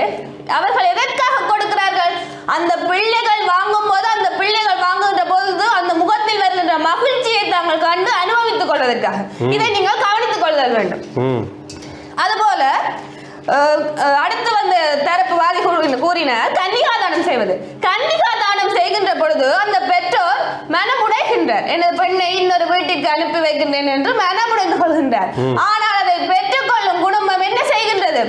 அவர்கள் எதற்காக கொடுக்கிறார்கள்? அந்த பிள்ளைகள் வாங்கும் போது, அந்த பிள்ளைகள் வாங்குகின்ற போது அந்த முகத்தில் வருகின்ற மகிழ்ச்சியை தாங்கள் கண்டு அனுபவித்துக் கொள்வதற்காக. இதை நீங்கள் கவனித்துக் கொள்ளுதல் வேண்டும். அதுபோல அடுத்து வந்த தரப்பு வாதி கூறினார், கன்னிகாதானம் செய்வது. கன்னிகாதானம் செய்கின்ற பொழுது அந்த பெற்றோர் மனமுடைகின்றார். எனது பெண்ணை இன்னொரு வீட்டிற்கு அனுப்பி வைக்கின்றேன் என்று மனமுடைந்து கொள்கின்றார். ஆனால் அதை பெற்றுக்கொள்ளும் குடும்பம் என்ன செய்கின்றது?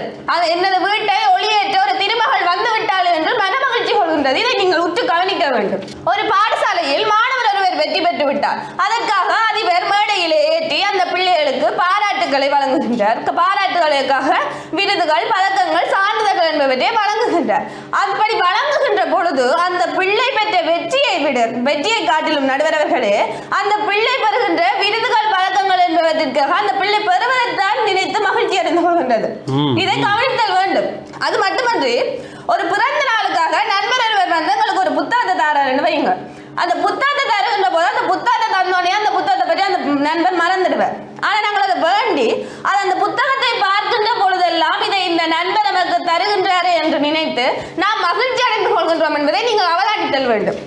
எனது வீட்டை ஒளியேற்ற ஒரு திருமகள் வந்து விட்டாள் என்று மனமகிழ்ச்சி கொள்கின்றது. இதை நீங்கள் உற்று கவனிக்க வேண்டும். ஒரு பாடசாலையில் மாணவர் ஒருவர் வெற்றி பெற்று விட்டார். அதற்காக அதிபர் மேடையிலே ஏற்றி அந்த பிள்ளைகளுக்கு பாராட்டுகளை வழங்குகின்றார். பாராட்டுகளுக்காக விருதுகள், பதக்கங்கள், சான்றிதழ்கள் என்பவற்றை வழங்குகின்றார். அப்படி வழங்குகின்ற பொழுது அந்த பிள்ளை பெற்ற வெற்றியை காட்டிலும் நடுவரவர்களே, அந்த பிள்ளை பெறுகின்ற விருதுகள், பதக்கங்கள் என்பவற்றிற்காக அந்த பிள்ளை பெறுவதைத்தான் நினைத்து மகிழ்ச்சி அடைந்து கொள்கின்றது. இதை கவனித்தல் வேண்டும். அது மட்டுமன்றி, ஒரு பிறந்த நாளுக்காக நண்பர் ஒருவர் வந்து எங்களுக்கு ஒரு புத்தகத்தை தாரார் என்று வைங்க. அந்த புத்தகத்தை தருகின்ற போது அந்த புத்தகத்தை தந்தோடனே அந்த புத்தகத்தை பற்றி அந்த நண்பர் மறந்துடுவார். ஆனால் நாங்கள் அதை வேண்டி அந்த புத்தகத்தை பார்க்கின்ற பொழுதெல்லாம் இதை இந்த நண்பர் நமக்கு தருகின்றாரே என்று நினைத்து நாம் மகிழ்ச்சி அடைந்து கொள்கின்றோம் என்பதை நீங்கள் அவதானித்தல் வேண்டும்.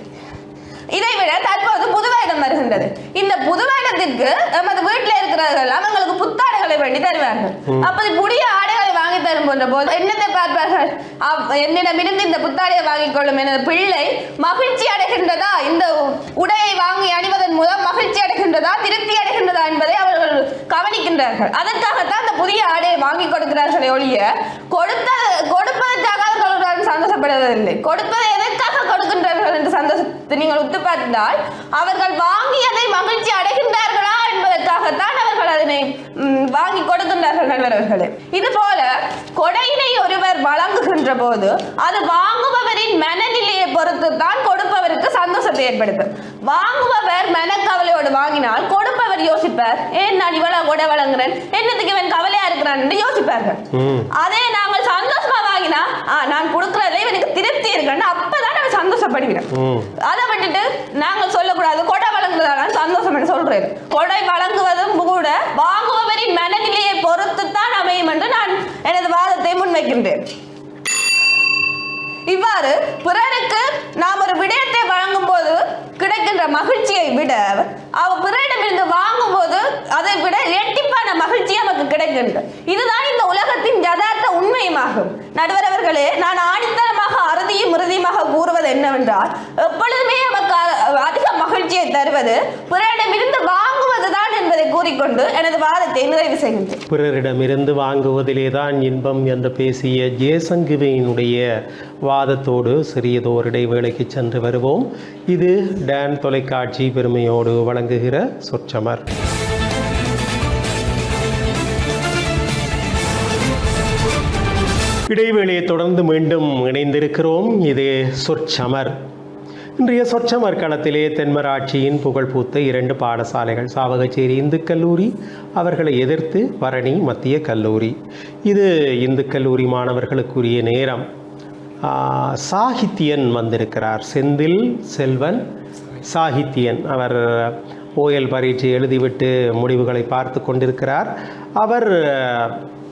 இதைவிட தற்போது புதுவயதம் வருகின்றது. இந்த புதுவயதத்திற்கு நமது வீட்டில் இருக்கிறவர்கள் அவங்களுக்கு புத்தாடைகளை வேண்டி தருவார்கள். அப்படி புதிய ஆடைகளை வாங்கி தரும் போன்ற போது என்னத்தை பார்ப்பார்கள்? என்னிடமிருந்து இந்த புத்தாடையை வாங்கிக் கொள்ளும் எனது பிள்ளை மகிழ்ச்சி அடைகின்றதா, இந்த உடையை வாங்கி அணிவதன் மூலம் மகிழ்ச்சி அடைகின்றதா, திருப்தி அடைகின்றதா என்பதை அவர்கள் கவனிக்கின்றார்கள். அதற்காகத்தான் அந்த புதிய ஆடையை வாங்கி கொடுக்கிறார்களே ஒழிய கொடுப்பதற்காக அவர்கள் சந்தோஷப்படுவதில்லை. கொடுப்பதை எதற்காக கொடுக்கின்றார்கள் என்று சந்தோஷத்தை நீங்கள் உத்து பார்த்தால் அவர்கள் வாங்கியதை மகிழ்ச்சி அடைகின்றார்களா என்பதற்காகத்தான் அவர்கள் அதனை வாங்கி கொடுக்கின்றார்கள் நண்பர்களே. இது போல கொடையினை ஒருவர் வழங்குகின்ற போது அது வாங்குபவரின் மனநிலையை பொறுத்து தான் கொடுப்பவருக்கு சந்தோஷத்தை ஏற்படுத்தும். வாங்குபவர் மனக்கவலையோடு வாங்கினால் கொடுப்பவர் யோசிப்பார், ஏன் நான் இவ்வளவு கொடை வழங்குறேன், என்னத்துக்கு இவன் கவலையா இருக்கிறான் என்று யோசிப்பார்கள். அதே நாங்கள் சந்தோஷமா வாங்கினா நான் கொடுக்கறதுல இவனுக்கு திருப்தி இருக்குன்னு அப்பதான் அவன் சந்தோஷப்படுகிறேன். அதை விட்டுட்டு நாங்கள் சொல்லக்கூடாது கொடை வழங்குறதால சந்தோஷம் என்று சொல்றேன். கொடை வழங்குவதும் கூட வாங்குபவரின் மனநிலையை பொறுத்து தான் அமையும் என்று நான் எனது வாதத்தை முன்வைக்கின்றேன். இவ்வாறு இவ்வாறு பிறருக்கு நாம் ஒரு விடயத்தை வழங்கும் போது கிடைக்கின்ற மகிழ்ச்சியை விட பிறரிடமிருந்து வாங்கும் போது அதை விட இரட்டிப்பான மகிழ்ச்சி நமக்கு கிடைக்கின்றது. இதுதான் இந்த உலகத்தின் யதார்த்த உண்மையுமாகும். நடுவர் அவர்களே, நான் ஆணித்தரமாக அறுதியும் இறுதியுமாக கூறுவது என்னவென்றால், எப்பொழுதுமே நமக்கு அதிக மகிழ்ச்சியை தருவது பிறரிடமிருந்து வாங்குவதுதான் என்பதை கூறிக்கொண்டு எனது வாதத்தை நிறைவு செய்கின்றேன். பிறரிடமிருந்து வாங்குவதிலே தான் இன்பம் என்று பேசிய ஜேசங்குவினுடைய வாதத்தோடு சிறியதோர் இடைவேளைக்கு சென்று வருவோம். இது டான் தொலைக்காட்சி பெருமையோடு வழங்குகிற சொற்சமர். இடைவேளையை தொடர்ந்து மீண்டும் இணைந்திருக்கிறோம். இது சொற்சமர். இன்றைய சொற்சமர் களத்திலே தென்மராட்சியின் புகழ்பூத்த 2 பாடசாலைகள், சாவகச்சேரி இந்து கல்லூரி, அவர்களை எதிர்த்து பரணி மத்திய கல்லூரி. இது இந்து கல்லூரி மாணவர்களுக்குரிய நேரம். சாகித்யன் வந்திருக்கிறார், செந்தில் செல்வன் சாகித்யன். அவர் ஓயல் பரீட்சை எழுதிவிட்டு முடிவுகளை பார்த்து கொண்டிருக்கிறார். அவர்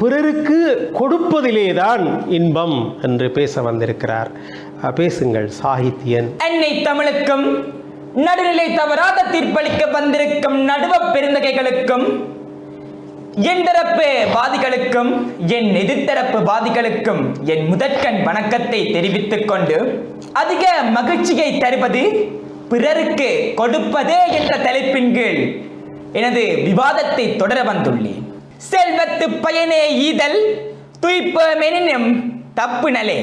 பிறருக்கு கொடுப்பதிலே தான் இன்பம் என்று பேச வந்திருக்கிறார். பேசுங்கள் சாகித்யன். என்னை தமிழுக்கும் நடுநிலை தவறாத தீர்ப்பளிக்க வந்திருக்கும் நடுவ பெருந்தகைகளுக்கும், என் தரப்பு வாதிகளுக்கும் என் எதிர்த்தரப்பு வாதிகளுக்கும் என் முதற்கண் வணக்கத்தை தெரிவித்துக் கொண்டு, அதிக மகிழ்ச்சியை தருவது பிறருக்கு கொடுப்பதே என்ற தலைப்பின் கீழ் எனது விவாதத்தை தொடர வந்துள்ளேன். செல்வத்து பயனே ஈதல் துய்ப்பமெனினும் தப்புனலே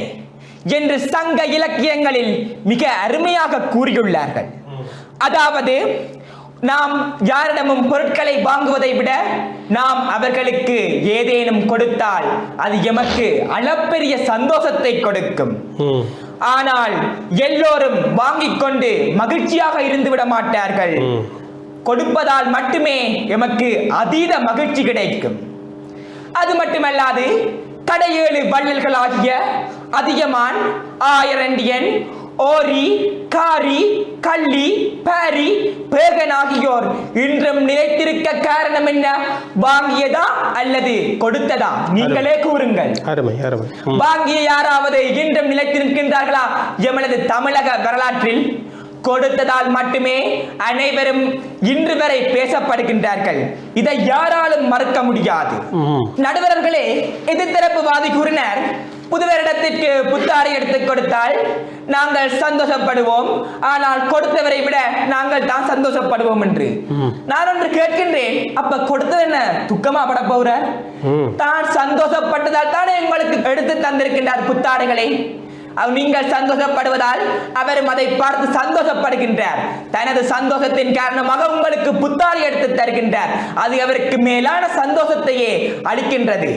என்று சங்க இலக்கியங்களில் மிக அருமையாக கூறியுள்ளார்கள். அதாவது, நாம் யாரிடமும் பொருட்களை வாங்குவதை விட நாம் அவர்களுக்கு ஏதேனும் கொடுத்தால் அது எமக்கு அளப்பெரிய சந்தோஷத்தை கொடுக்கும். ஆனால் எல்லோரும் வாங்கிக் கொண்டு மகிழ்ச்சியாக இருந்து விட மாட்டார்கள். கொடுப்பதால் மட்டுமே எமக்கு அதீத மகிழ்ச்சி கிடைக்கும். அது மட்டுமல்லாது, கடையேழு வள்ளல்களாகிய அதியமான், ஆயரண்டியன், ஓரி, காரி, கள்ளி, பாரி, பேகன் ஆகியோர் இன்றும் நிலைத்திருக்க காரணம் என்ன? வாங்கியதா அல்லது கொடுத்ததா? நீங்களே கூறுங்கள். வாங்கிய யாராவது இன்றும் நிலைத்திருக்கின்றார்களா? எமது தமிழக வரலாற்றில் கொடுத்ததால் மட்டுமே அனைவரும் இன்று வரை பேசப்படுகின்றார்கள். இதை யாராலும் மறுக்க முடியாது. நடுவர்களே, எதிர்த்தரப்பு வாதி கூறினர், புதுவரிடத்திற்கு புத்தாடை எடுத்துக் கொடுத்தால் நாங்கள் சந்தோஷப்படுவோம், ஆனால் கொடுத்தவரை விட நாங்கள் தான் சந்தோஷப்படுவோம் என்று. நான் ஒன்று கேட்கின்றேன், அப்ப கொடுத்தது என்ன துக்கமா பட போற? தான் சந்தோஷப்பட்டதால் தானே உங்களுக்கு எடுத்து தந்திருக்கின்றார் புத்தாடைகளை. நீங்கள் சந்தோஷப்படுவதால் அவரும் அதை பார்த்து சந்தோஷப்படுகின்றார். தனது சந்தோஷத்தின் காரணமாக உங்களுக்கு புத்தாடை எடுத்து தருகின்றார். அது அவருக்கு மேலான சந்தோஷத்தையே அளிக்கின்றது.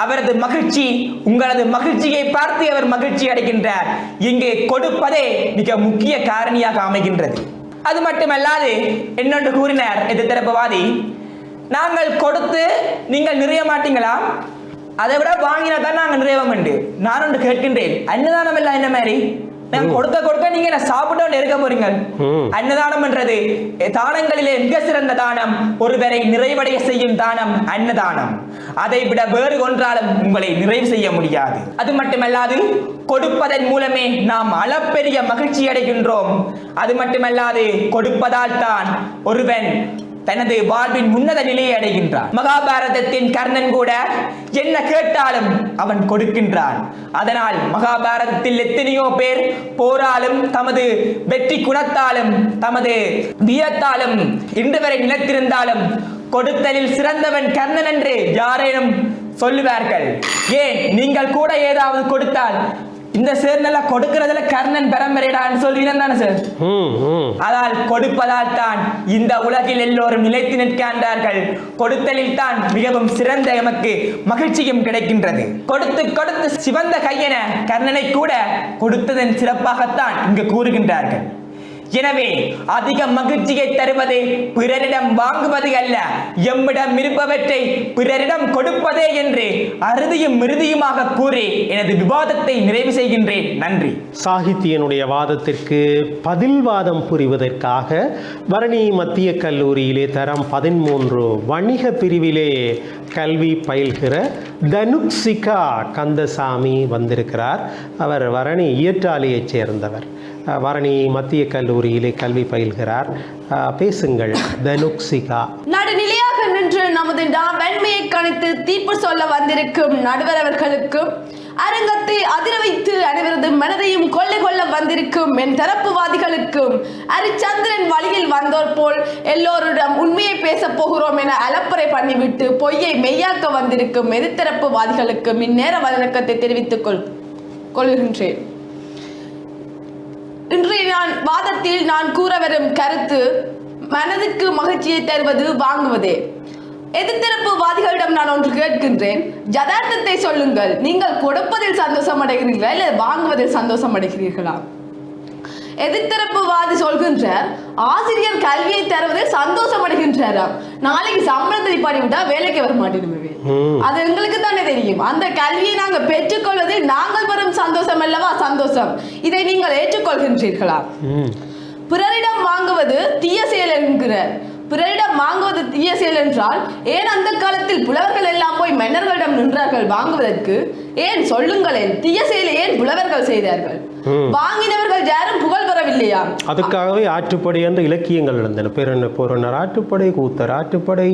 அவரது மகிழ்ச்சி உங்களது மகிழ்ச்சியை பார்த்து அவர் மகிழ்ச்சி அடைகின்றார். இங்கே கொடுப்பதே மிக முக்கிய காரணியாக அமைகின்றது. அது மட்டுமல்லாது என்னொன்று கூறினார் எதிர்த்தரப்புவாதி, நாங்கள் கொடுத்து நீங்கள் நிறைய மாட்டீங்களா? அதை விட வாங்கினா தான் நாங்கள் நிறைவேம் என்று. நான் ஒன்று கேட்கின்றேன், அன்னதானம் எல்லாம் என்ன மாதிரி? கொடுக்க கொடுக்க நீங்க என்ன சாப்பிட்டு இருக்க போறீங்க? அன்னதானம் என்றது தானங்களிலே மிக சிறந்த தானம். ஒருவரை நிறைவடைய செய்யும் தானம் அன்னதானம். அதை விட வேறு ஒன்றாலும் உங்களை நிறைவு செய்ய முடியாது. அது மட்டுமல்லாது, கொடுப்பதன் மூலமே நாம் அளப்பெரிய மகிழ்ச்சி அடைகின்றோம். அது மட்டுமல்லாது, கொடுப்பதால் தான் ஒருவன் தனது வாழ்வின் உன்னத நிலையை அடைகின்றான். மகாபாரதத்தின் கர்ணன் கூட என்ன கேட்டாலும் அவன் கொடுக்கின்றான். அதனால் மகாபாரதத்தில் எத்தனையோ பேர் போராலும் தமது வெற்றி குணத்தாலும் தமது வீரத்தாலும் இன்று வரை நிலைத்திருந்தாலும் கொடுத்தலில் சிறந்தவன் கர்ணன் என்று யாரேனும் சொல்லுவார்கள். ஏன் நீங்கள் கூட ஏதாவது கொடுத்தால் இந்த சார் நல்லா கொடுக்கிறதுல கர்ணன் பரம்பரைடான்னு சொல்றீங்க தானே சார்? அதால் கொடுப்பதால் தான் இந்த உலகில் எல்லோரும் நிலைத்து நிற்கின்றார்கள். கொடுத்தலில் தான் மிகவும் சிறந்த எமக்கு மகிழ்ச்சியும் கிடைக்கின்றது. கொடுத்து கொடுத்து சிவந்த கையென கர்ணனை கூட கொடுத்ததன் சிறப்பாகத்தான் இங்கு கூறுகின்றார்கள். எனவே அதிக மகிழ்ச்சியை தருவது பிறரிடம் வாங்குவது அல்ல, எம்மிடம் இருப்பவற்றை பிறரிடம் கொடுப்பதே என்று அறுதியும் மிருதியுமாக கூறி எனது விவாதத்தை நிறைவு செய்கின்றேன். நன்றி. சாகித்யனுடைய வாதத்திற்கு பதில் வாதம் புரிவதற்காக பரணி மத்திய கல்லூரியிலே தரம் 13 வணிக பிரிவிலே கல்வி பயில்கிற தனுக்சிகா கந்தசாமி வந்திருக்கிறார். அவர் வரணி இயற்றாலையைச் சேர்ந்தவர். வரணி மத்திய கல்லூரியிலே கல்வி பயில்கிறார். பேசுங்கள் தனுக்சிகா. நடுநிலையாக நின்று நமது வெண்மையை கணித்து தீர்ப்பு சொல்ல வந்திருக்கும் நடுவர் அவர்களுக்கும், அரங்கத்தை அதிர வைத்து அனைவரது மனதையும் கொள்ளை கொள்ள வந்திருக்கும் என் தரப்புவாதிகளுக்கும், அரிச்சந்திரன் வழியில் வந்தோர் போல் எல்லோரிடம் உண்மையை பேச போகிறோம் என அலப்பறை பண்ணிவிட்டு பொய்யை மெய்யாக்க வந்திருக்கும் எதிர்த்தரப்புவாதிகளுக்கும் இந்நேர வணக்கத்தை தெரிவித்துக் கொள்கின்றேன். இன்றைய வாதத்தில் நான் கூற வரும் கருத்து மனதுக்கு மகிழ்ச்சியை தருவது வாங்குவதே. எதிர்த்தரப்பு வாதிகளிடம் நான் ஒன்று கேட்கின்றேன், யதார்த்தத்தை சொல்லுங்கள். நீங்கள் கொடுப்பதில் சந்தோஷம் அடைகிறீர்களா இல்லை வாங்குவதில் சந்தோஷம் அடைகிறீர்களா? எதிர்த்தரப்பு வாதி சொல்கின்றார், ஆசிரியர் கல்வியை தருவதில் சந்தோஷம் அடைகின்றாராம். நாளைக்கு சம்பளத்தை பாடிவிட்டா வேலைக்கு வர மாட்டேன். அது எங்களுக்கு தானே தெரியும். அந்த கல்வியை நாங்கள் பெற்றுக்கொள்வதில் நாங்கள் பெறும் சந்தோஷம் அல்லவா சந்தோஷம். இதை நீங்கள் ஏற்றுக்கொள்கின்றீர்களா? பிறரிடம் வாங்குவது தீய செயல் என்கிறார். பிறரிடம் வாங்குவது தீய செயல் என்றால் ஏன் அந்த காலத்தில் புலவர்கள் எல்லாம் போய் மன்னர்களிடம் நின்றார்கள் வாங்குவதற்கு? ஏன் சொல்லுங்களேன், தீய செயலை ஏன் புலவர்கள் செய்தார்கள்? வாங்கினவர்கள் யாரும் புகழ் பெறவில்லையா? அதுக்காகவே ஆற்றுப்படை என்ற இலக்கியங்கள் இருந்தன. பொருணர் ஆற்றுப்படை, கூத்தர் ஆற்றுப்படை,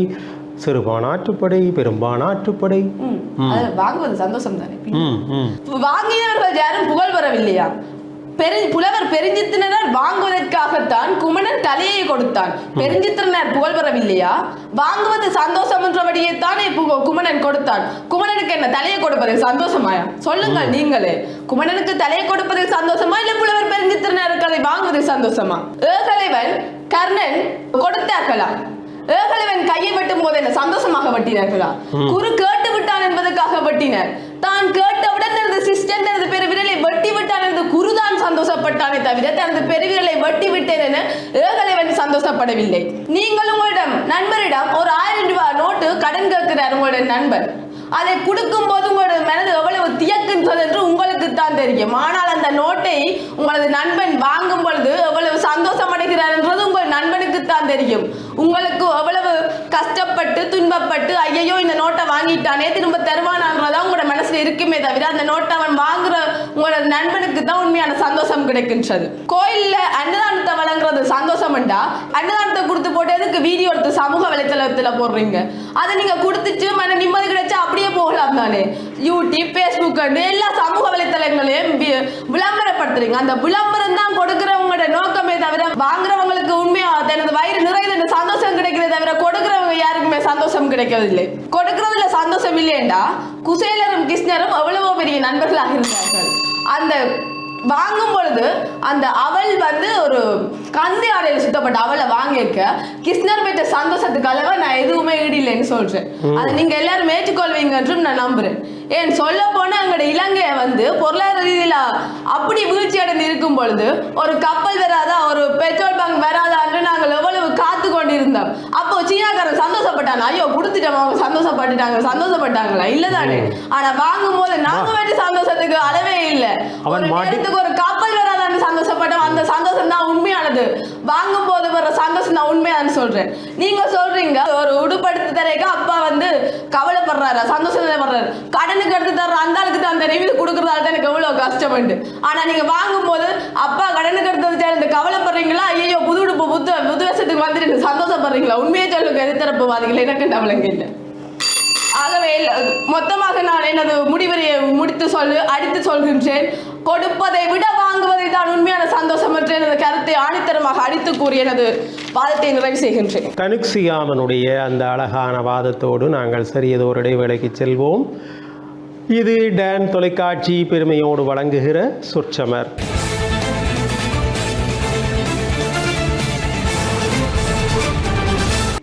சிறுபான் ஆற்றுப்படை, பெரும்பான் ஆற்றுப்படை. வாங்குவது சந்தோஷம் தானே. வாங்கினவர்கள் யாரும் புகழ் பெறவில்லையா? புலவர் பெருஞ்சித்திரனார் வாங்குவதற்காகத்தான் குமணன் தலையை கொடுத்தான். பெருஞ்சித்திரனார் புகழ் பெறவில்லையா? வாங்குவது சந்தோஷம் என்றபடியே தானே குமணன் கொடுத்தான். குமணனுக்கு என்ன தலையை கொடுப்பதில் சந்தோஷமாயா? சொல்லுங்கள் நீங்களே. குமணனுக்கு தலையை கொடுப்பதில் சந்தோஷமா இல்ல புலவர் பெருஞ்சித்திரனாருக்கு அதை வாங்குவதில் சந்தோஷமா? ஏகலைவன் கர்ணன் கொடுத்தார்களா? ஏகலைவன் கையை வெட்டும் போது என்ன சந்தோஷமாக வெட்டினார்களா? குரு கேட்டு விட்டான் என்பதற்காக வெட்டினர். தான் கேட்டவுடன் தனது சிஸ்டர் தனது பெருவிரலை வெட்டி விட்டான் என்று குருதான் சந்தோஷப்பட்டானே தவிர தனது பெருவிரலை வெட்டி விட்டேன் என ஏகலைவன் சந்தோஷப்படவில்லை. நீங்கள் உங்களிடம் நண்பரிடம் ஒரு 1000 ரூபாய் நோட்டு கடன் கேட்கிறார் உங்களுடைய நண்பர். அதை கொடுக்கும் போது உங்களுடைய மனது எவ்வளவு தியக்கின்றது என்று உங்களுக்கு தான் தெரியும். ஆனால் அந்த நோட்டை உங்களது நண்பன் வாங்கும் பொழுது எவ்வளவு சந்தோஷம் அடைகிறார் என்றது உங்கள் நண்பனுக்கு தான் தெரியும். உங்களுக்கு எவ்வளவு கஷ்டப்பட்டு துன்பப்பட்டு ஐயோ இந்த நோட்டை வாங்கிட்டானே திரும்ப தருவானான்றதா உங்களோட மனசுல இருக்குமே தவிர அந்த நோட்டை அவன் வாங்குற உங்களோட நண்பனுக்கு தான் உண்மையான சந்தோஷம் கிடைக்கின்றது. கோயில்ல அன்னதானத்தை வழங்குறது சந்தோஷம் என்றா அன்னதானத்தை கொடுத்து போட்டு எதுக்கு வீடியோ எடுத்து சமூக வலைத்தளத்துல போடுறீங்க? அதை நீங்க கொடுத்துட்டு மன நிம்மதி கிடைச்சா அப்படியே போகலாம் தானே. யூடியூப், பேஸ்புக் எல்லா சமூக வலைத்தளங்களையும் விளம்பரப்படுத்துறீங்க. அந்த விளம்பரம் தான் கொடுக்கிறவங்களோட நோக்கமே தவிர வாங்குறவங்களுக்கு உண்மையா தனது வயிறு நிறைய சந்தோஷம் கிடைக்கிறத தவிர கொடுக்கிறவங்க யாருக்குமே சந்தோஷம் கிடைக்கவில்லை. கொடுக்கறதுல சந்தோஷம் இல்லையேண்டா குசேலரும் கிருஷ்ணரும் எவ்வளவோ பெரிய நண்பர்களாக இருந்தார்கள். அந்த வாங்கும் பொழுது அந்த அவள் ஒரு கந்தி ஆடையில சுத்தப்பட்ட அவளை வாங்கிக்க கிருஷ்ணர் பெற்ற சந்தோஷத்துக்கு அளவா நான் எதுவுமே ஈடில்லைன்னு சொல்றேன். அதை நீங்க எல்லாரும் ஏற்றுக்கொள்வீங்க என்றும் நான் நம்புறேன். ஏன் சொல்ல போனா எங்களோட இலங்கையை பொருளாதார ரீதியில அப்படி வீழ்ச்சி அடைந்து இருக்கும் பொழுது ஒரு கப்பல் வராதா, ஒரு பெட்ரோல் பங்க் வராதான்னு நாங்கள் எவ்வளவு காத்து கொண்டிருந்தோம். அப்போ சீனாக்காரன் சந்தோஷப்பட்டாங்க, ஐயோ கொடுத்துட்டோம் அவங்க சந்தோஷப்பட்டாங்களா? இல்லதானே. ஆனா வாங்கும் போது நாங்க வேண்டிய சந்தோஷத்துக்கு அளவே இல்லை. ஒரு கப்பல் வராதான்னு சந்தோஷப்பட்டோம். அந்த சந்தோஷம் தான் உண்மையானது. வாங்கும் போது வர சந்தோஷம் தான் உண்மையானு சொல்றேன். நீங்க சொல்றீங்க ஒரு உடுப்படுத்து தரைக்கு அப்பா கவலைப்படுறாரு, சந்தோஷப்படுறாரு. கடனுக்கு எடுத்து தர்ற அந்த ஆளுக்கு தான் அந்த ரிவ்யூ கொடுக்கறதால தான் எனக்கு எவ்வளவு கஷ்டப்பட்டு. ஆனா நீங்க வாங்கும் போது அப்பா கடனுக்கு எடுத்தது கவலைப்படுறீங்களா? ஐயோ புது உடுப்பு புது வருஷத்துக்கு வந்துட்டு சந்தோஷப்படுறீங்களா? உண்மையே சொல்லுங்க எதிர்த்தரப்புவாதிகள், எனக்கு அவலங்க இல்லை. ஆகவே மொத்தமாக நான் எனது முடிவுரையை அடித்து சொல்கின்றேன். கொடுப்பதை விட வாங்குவதை தான் உண்மையான சந்தோஷம் என்று எனது கருத்தை ஆணித்தரமாக அடித்து கூறி எனது வாதத்தை நிறைவு செய்கின்றேன். தனுக்சியாமனுடைய அந்த அழகான வாதத்தோடு நாங்கள் சிறியதோர் இடைவேளைக்கு செல்வோம். இது டான் தொலைக்காட்சி பெருமையோடு வழங்குகிற சொற்சமர்.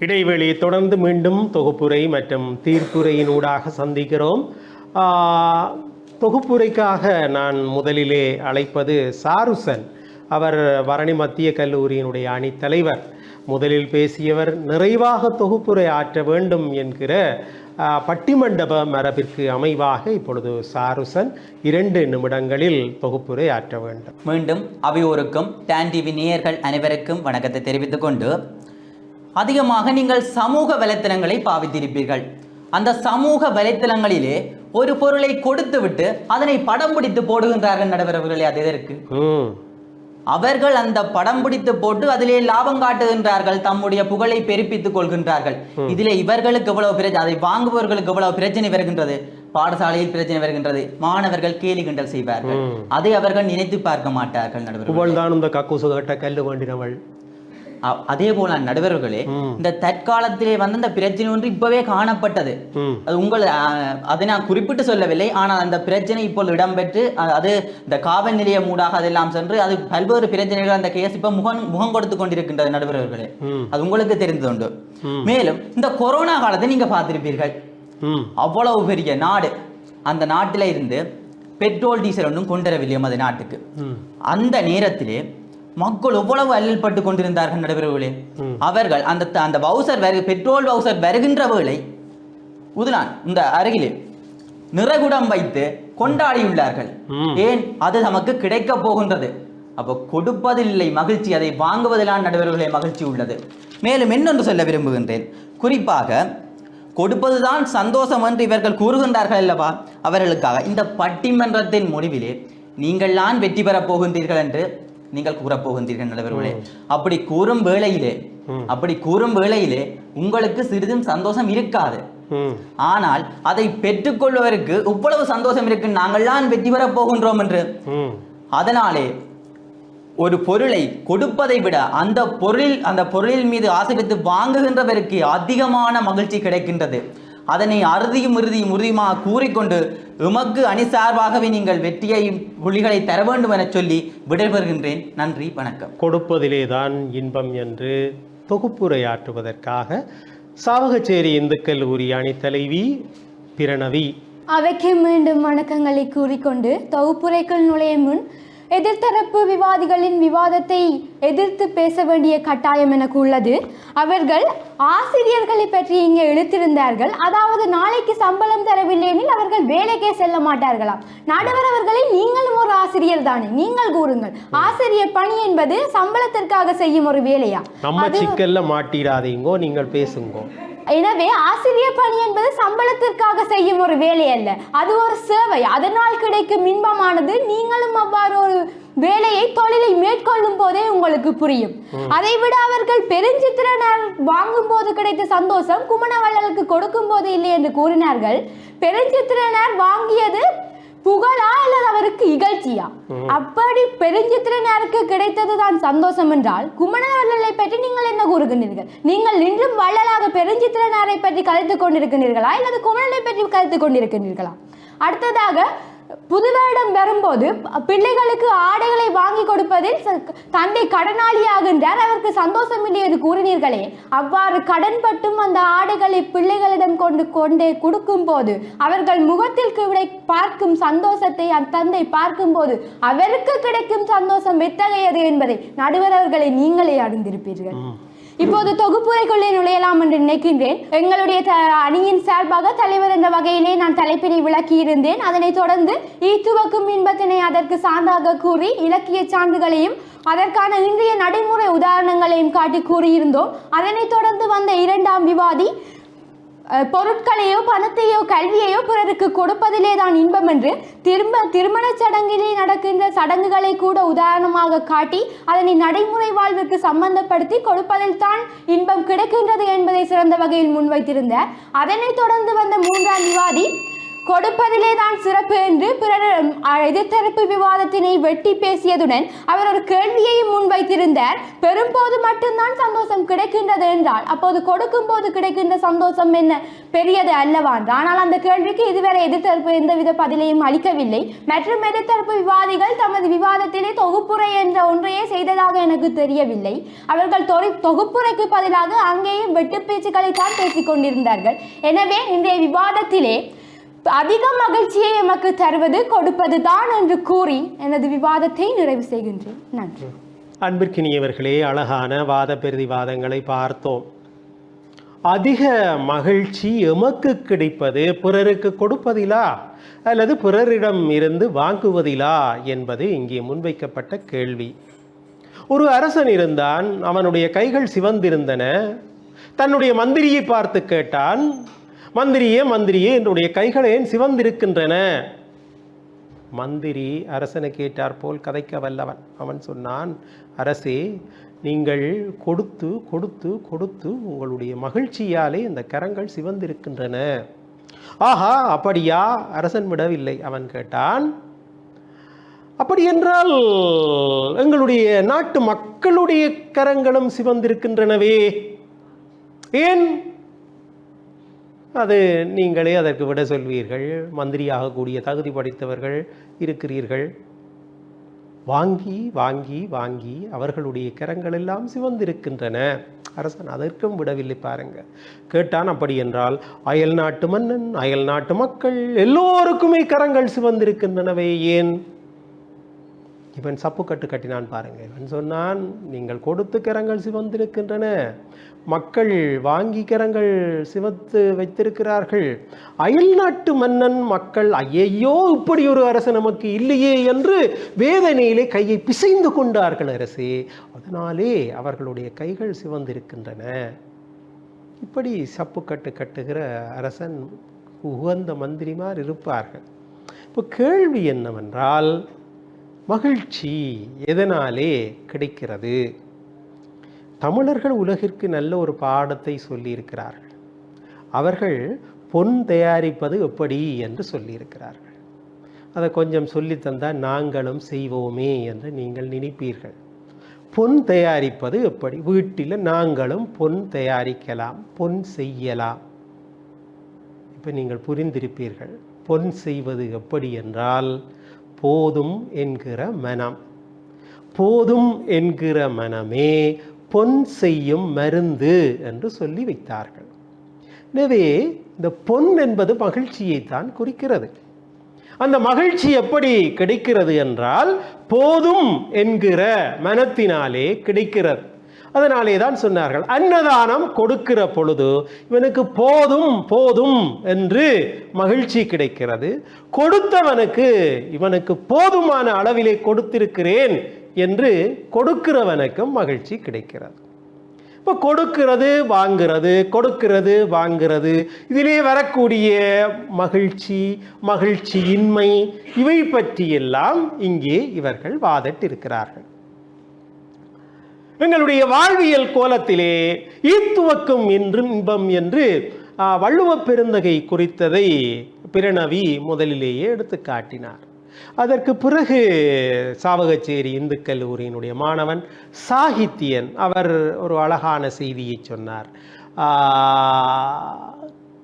இடைவெளியை தொடர்ந்து மீண்டும் தொகுப்புரை மற்றும் தீர்ப்புரையினூடாக சந்திக்கிறோம். தொகுப்புரைக்காக நான் முதலிலே அழைப்பது சாருசன். அவர் வரணி மத்திய கல்லூரியினுடைய அணித்தலைவர். முதலில் பேசியவர் நிறைவாக தொகுப்புரை ஆற்ற வேண்டும் என்கிற பட்டிமண்டப மரபிற்கு அமைவாக இப்பொழுது சாருசன் 2 நிமிடங்களில் தொகுப்புரை ஆற்ற வேண்டும். மீண்டும் அவையோருக்கும் டான் டிவி நேயர்கள் அனைவருக்கும் வணக்கத்தை தெரிவித்துக் கொண்டு, அதிகமாக நீங்கள் சமூக வலைத்தளங்களை பாவித்திருப்பீர்கள். அந்த சமூக வலைத்தளங்களிலே ஒரு பொருளை கொடுத்து விட்டு அதனை படம் பிடித்து போடுகின்றார்கள் நடுவரவர்களே. அது எதற்கு? அவர்கள் அந்த படம் பிடித்து போட்டு அதிலே லாபம் காட்டுகின்றார்கள், தம்முடைய புகழை பெருப்பித்துக் கொள்கின்றார்கள். இதிலே இவர்களுக்கு எவ்வளவு பிரச்சனை, அதை வாங்குபவர்களுக்கு எவ்வளவு பிரச்சனை வருகின்றது. பாடசாலையில் பிரச்சனை வருகின்றது, மாணவர்கள் கேலி கிண்டல் செய்வார்கள், அதை அவர்கள் நினைத்து பார்க்க மாட்டார்கள். நடுவர் அதே போல நடுவர்களே, இந்த தற்காலத்திலே வந்து அந்த பிரச்சனை ஒன்று இப்பவே காணப்பட்டது. அது அதை நான் குறிப்பிட்டு சொல்லவில்லை, ஆனால் அந்த பிரச்சனை இப்போது இடம்பெற்று அது இந்த காவல் நிலையம் ஊடாக அதெல்லாம் சென்று அது பல்வேறு பிரச்சனைகள் அந்த கேஸ் இப்ப முகம் கொடுத்து கொண்டிருக்கின்றது நடுவர்களே. அது உங்களுக்கு தெரிந்ததுண்டு. மேலும் இந்த கொரோனா காலத்தை நீங்க பார்த்திருப்பீர்கள். அவ்வளவு பெரிய நாடு, அந்த நாட்டில இருந்து பெட்ரோல் டீசல் ஒன்றும் கொண்டுவரவில்லை அது நாட்டுக்கு. அந்த நேரத்திலே மக்கள் எவ்வளவு அல்லல்பட்டு கொண்டிருந்தார்கள் நடுவர்களே. அவர்கள் அந்த வவுசர் பெட்ரோல் வவுசர் வருகின்ற வேளை உதுனான் இந்த அருகிலே நிறகுடம் வைத்து கொண்டாடியுள்ளார்கள். ஏன்? அது நமக்கு கிடைக்க போகின்றது. அப்போ கொடுப்பதில்லை மகிழ்ச்சி, அதை வாங்குவதிலான நடுவர்களே மகிழ்ச்சி உள்ளது. மேலும் இன்னொன்று சொல்ல விரும்புகின்றேன். குறிப்பாக கொடுப்பதுதான் சந்தோஷம் என்று இவர்கள் கூறுகின்றார்கள் அல்லவா, அவர்களுக்காக இந்த பட்டிமன்றத்தின் முடிவிலே நீங்கள் தான் வெற்றி பெறப் போகின்றீர்கள் என்று நீங்கள் கூறப்போகின்றீர்கள் நடுவர்களே. அப்படி கூறும் வேளையிலே உங்களுக்கு சிறிதும் சந்தோஷம் இருக்காது. ஆனால் அதை பெற்றுக்கொள்வதற்கு இவ்வளவு சந்தோஷம் இருக்கு, நாங்கள் தான் வெற்றி பெறப் போகின்றோம் என்று. அதனாலே ஒரு பொருளை கொடுப்பதை விட அந்த பொருளின் மீது ஆசைப்பட்டு வாங்குகின்றவருக்கு அதிகமான மகிழ்ச்சி கிடைக்கின்றது. அதனை அறுதியும் உறுதியுமாக கூறிக்கொண்டு எமக்கு அணி சார்பாகவே நீங்கள் வெற்றியை புள்ளிகளை தர வேண்டும் என சொல்லி விடைபெறுகின்றேன். நன்றி, வணக்கம். கொடுப்பதிலே தான் இன்பம் என்று தொகுப்புரையாற்றுவதற்காக சாவகச்சேரி இந்து கல்லூரி அணித் தலைவி பிரணவி அவைக்கு மீண்டும் வணக்கங்களை கூறிக்கொண்டு தொகுப்புரைக்குள் நுழைய முன் எதிர்த்தரப்பு விவாதிகளின் விவாதத்தை எதிர்த்து பேச வேண்டிய கட்டாயம் எனக்கு உள்ளது. அவர்கள் ஆசிரியர்களை பற்றி இங்கே இழுத்திருந்தார்கள். அதாவது நாளைக்கு சம்பளம் தரவில்லை எனில் அவர்கள் வேலைக்கே செல்ல மாட்டார்களாம். நடுவர் அவர்களை, நீங்களும் ஒரு ஆசிரியர் தானே, நீங்கள் கூறுங்கள், ஆசிரியர் பணி என்பது சம்பளத்திற்காக செய்யும் ஒரு வேலையா? நம்ம சிக்கல்ல மாட்டிடாதீங்கோ, நீங்கள் பேசுங்கோ. எனவே ஆசிரியர் பணி என்பது சம்பளத்திற்காக செய்யும் ஒரு வேலை அல்ல, அது ஒரு சேவை. அதனால் கிடைக்கும் இன்பமானது நீங்களும் அவ்வாறு ஒரு வேலையை தொழிலை மேற்கொள்ளும் போதே உங்களுக்கு புரியும். அதை விட அவர்கள் பெருஞ்சித்திரனார் வாங்கும் போது கிடைத்த சந்தோஷம் குமணவள்ளலுக்கு கொடுக்கும் போது இல்லை என்று கூறினார்கள். பெருஞ்சித்திரனார் வாங்கியது புகழா அல்லது அவருக்கு இகழ்ச்சியா? அப்படி பெருஞ்சித்திரனாருக்கு கிடைத்ததுதான் சந்தோஷம் என்றால் குமணவள்ளலை பற்றி நீங்கள் என்ன கூறுகின்றீர்கள்? நீங்கள் இன்றும் வள்ளலாக பெருஞ்சித்திரனாரை பற்றி கருத்து கொண்டிருக்கின்றீர்களா அல்லது குமணனை பற்றி கருத்து கொண்டிருக்கின்றீர்களா? அடுத்ததாக புதுவருடம் வரும்போது பிள்ளைகளுக்கு ஆடைகளை வாங்கி கொடுப்பதில் தந்தை கடனாளியாகின்றார், அவருக்கு சந்தோஷம் இல்லை என்று கூறினீர்களே. அவ்வாறு கடன்பட்டும் அந்த ஆடைகளை பிள்ளைகளிடம் கொண்டே கொடுக்கும் போது அவர்கள் முகத்தில் பார்க்கும் சந்தோஷத்தை தந்தை பார்க்கும் போது அவருக்கு கிடைக்கும் சந்தோஷம் எத்தகையது என்பதை நடுவரவர்களை நீங்களே அறிந்திருப்பீர்கள். இப்போது தொகுப்புரைக்குள்ளே நுழையலாம் என்று நினைக்கின்றேன். எங்களுடைய அணியின் சார்பாக தலைவர் என்ற வகையிலே நான் தலைப்பினை விளக்கி இருந்தேன். அதனைத் தொடர்ந்து ஈத்துவக்கும் இன்பத்தினை அதற்கு சான்றாக கூறி இலக்கிய சான்றுகளையும் அதற்கான இன்றைய நடைமுறை உதாரணங்களையும் காட்டி கூறியிருந்தோம். அதனைத் தொடர்ந்து வந்த இரண்டாம் விவாதி பொருட்களையோ பணத்தையோ கல்வியையோ பிறருக்கு கொடுப்பதிலே தான் இன்பம் என்று திருமண சடங்கிலே நடக்கின்ற சடங்குகளை கூட உதாரணமாக காட்டி அதனை நடைமுறை வாழ்விற்கு சம்பந்தப்படுத்தி கொடுப்பதில் தான் இன்பம் கிடைக்கின்றது என்பதை சிறந்த வகையில் முன்வைத்திருந்தார். அதனைத் தொடர்ந்து வந்த மூன்றாம் விவாதி கொடுப்பதிலே தான் சிறப்பு என்று பிறர் எதிர்த்தரப்பு விவாதத்தினை வெட்டி பேசியதுடன் அவர் ஒரு கேள்வியையும் முன்வைத்திருந்தார். பெரும்போது மட்டும்தான் சந்தோஷம் கிடைக்கின்றது என்றால் அப்போது கொடுக்கும் போது கிடைக்கின்ற சந்தோஷம் என்ன பெரியது அல்லவான்? ஆனால் அந்த கேள்விக்கு இதுவரை எதிர்த்தரப்பு எந்தவித பதிலையும் அளிக்கவில்லை. மற்றும் எதிர்த்தரப்பு விவாதிகள் தமது விவாதத்திலே தொகுப்புரை என்ற ஒன்றையே செய்ததாக எனக்கு தெரியவில்லை. அவர்கள் தொகுப்புரைக்கு பதிலாக அங்கேயும் வெட்டு பேச்சுக்களை தான் பேசிக் கொண்டிருந்தார்கள். எனவே இன்றைய விவாதத்திலே அதிக மகிழ்ச்சியை எமக்கு தருவது கொடுப்பது தான் என்று கூறி எனது விவாதத்தை நிறைவு செய்கின்றேன். நன்றி. அன்பிற்கினியவர்களே, அழகான வாத பிரதிவாதங்களை பார்த்தோம். அதிக மகிழ்ச்சி எமக்கு கிடைப்பது பிறருக்கு கொடுப்பதிலா அல்லது பிறரிடம் இருந்து வாங்குவதிலா என்பது இங்கே முன்வைக்கப்பட்ட கேள்வி. ஒரு அரசன் இருந்தான், அவனுடைய கைகள் சிவந்திருந்தன. தன்னுடைய மந்திரியை பார்த்து கேட்டான், மந்திரியே மந்திரியே என்னுடைய கைகள் ஏன் சிவந்திருக்கின்றன? மந்திரி அரசனை கேட்டார் போல் கதைக்க வல்லவன். அவன் சொன்னான், அரசே, நீங்கள் கொடுத்து கொடுத்து கொடுத்து உங்களுடைய மகிழ்ச்சியாலே இந்த கரங்கள் சிவந்திருக்கின்றன. ஆஹா, அப்படியா? அரசன் விடவில்லை. அவன் கேட்டான், அப்படி என்றால் எங்களுடைய நாட்டு மக்களுடைய கரங்களும் சிவந்திருக்கின்றனவே, ஏன்? அது நீங்களே அதற்கு விட சொல்வீர்கள். மந்திரியாகக்கூடிய தகுதி படைத்தவர்கள் இருக்கிறீர்கள். வாங்கி வாங்கி வாங்கி அவர்களுடைய கரங்கள் எல்லாம் சிவந்திருக்கின்றன. அரசன் அதற்கும் விடவில்லை. பாருங்க, கேட்டான், அப்படி என்றால் அயல் நாட்டு மன்னன், அயல் நாட்டு மக்கள் எல்லோருக்குமே கரங்கள் சிவந்திருக்கின்றனவே, ஏன்? இவன் சப்புக்கட்டு கட்டினான். பாருங்க, இவன் சொன்னான், நீங்கள் கொடுத்து கரங்கள் சிவந்திருக்கின்றன, மக்கள் வாங்கி கரங்கள் சிவத்து வைத்திருக்கிறார்கள். அயல் நாட்டு மன்னன் மக்கள் ஐயையோ இப்படி ஒரு அரசு நமக்கு இல்லையே என்று வேதனையிலே கையை பிசைந்து கொண்டார்கள் அரசே, அதனாலே அவர்களுடைய கைகள் சிவந்திருக்கின்றன. இப்படி சப்புக்கட்டு கட்டுகிற அரசன் உகந்த மந்திரிமார் இருப்பார்கள். இப்போ கேள்வி என்னவென்றால், மகிழ்ச்சி எதனாலே கிடைக்கிறது? தமிழர்கள் உலகிற்கு நல்ல ஒரு பாடத்தை சொல்லியிருக்கிறார்கள். அவர்கள் பொன் தயாரிப்பது எப்படி என்று சொல்லியிருக்கிறார்கள். அதை கொஞ்சம் சொல்லி தந்தால் நாங்களும் செய்வோமே என்று நீங்கள் நினைப்பீர்கள். பொன் தயாரிப்பது எப்படி? வீட்டில் நாங்களும் பொன் தயாரிக்கலாம், பொன் செய்யலாம். இப்போ நீங்கள் புரிந்திருப்பீர்கள். பொன் செய்வது எப்படி என்றால், போதும் என்கிற மனம், போதும் என்கிற மனமே பொன் செய்யும் மருந்து என்று சொல்லி வைத்தார்கள். எனவே இந்த பொன் என்பது மகிழ்ச்சியைத்தான் குறிக்கிறது. அந்த மகிழ்ச்சி எப்படி கிடைக்கிறது என்றால், போதும் என்கிற மனத்தினாலே கிடைக்கிறது. அதனாலே தான் சொன்னார்கள், அன்னதானம் கொடுக்கிற பொழுது இவனுக்கு போதும் போதும் என்று மகிழ்ச்சி கிடைக்கிறது. கொடுத்தவனுக்கு இவனுக்கு போதுமான அளவிலே கொடுத்திருக்கிறேன் என்று கொடுக்கிறவனுக்கும் மகிழ்ச்சி கிடைக்கிறது. இப்போ கொடுக்கிறது வாங்கிறது, கொடுக்கிறது வாங்கிறது, இதிலே வரக்கூடிய மகிழ்ச்சி, மகிழ்ச்சியின்மை, இவை பற்றியெல்லாம் இங்கே இவர்கள் வாதிட்டிருக்கிறார்கள். எங்களுடைய வாழ்வியல் கோலத்திலே ஈத்துவக்கும் இன்பம் என்று வள்ளுவப் பெருந்தகை குறித்ததை பிரணவி முதலிலேயே எடுத்து காட்டினார். அதற்கு பிறகு சாவகச்சேரி இந்து கல்லூரியினுடைய மாணவன் சாகித்யன் அவர் ஒரு அழகான செய்தியை சொன்னார்.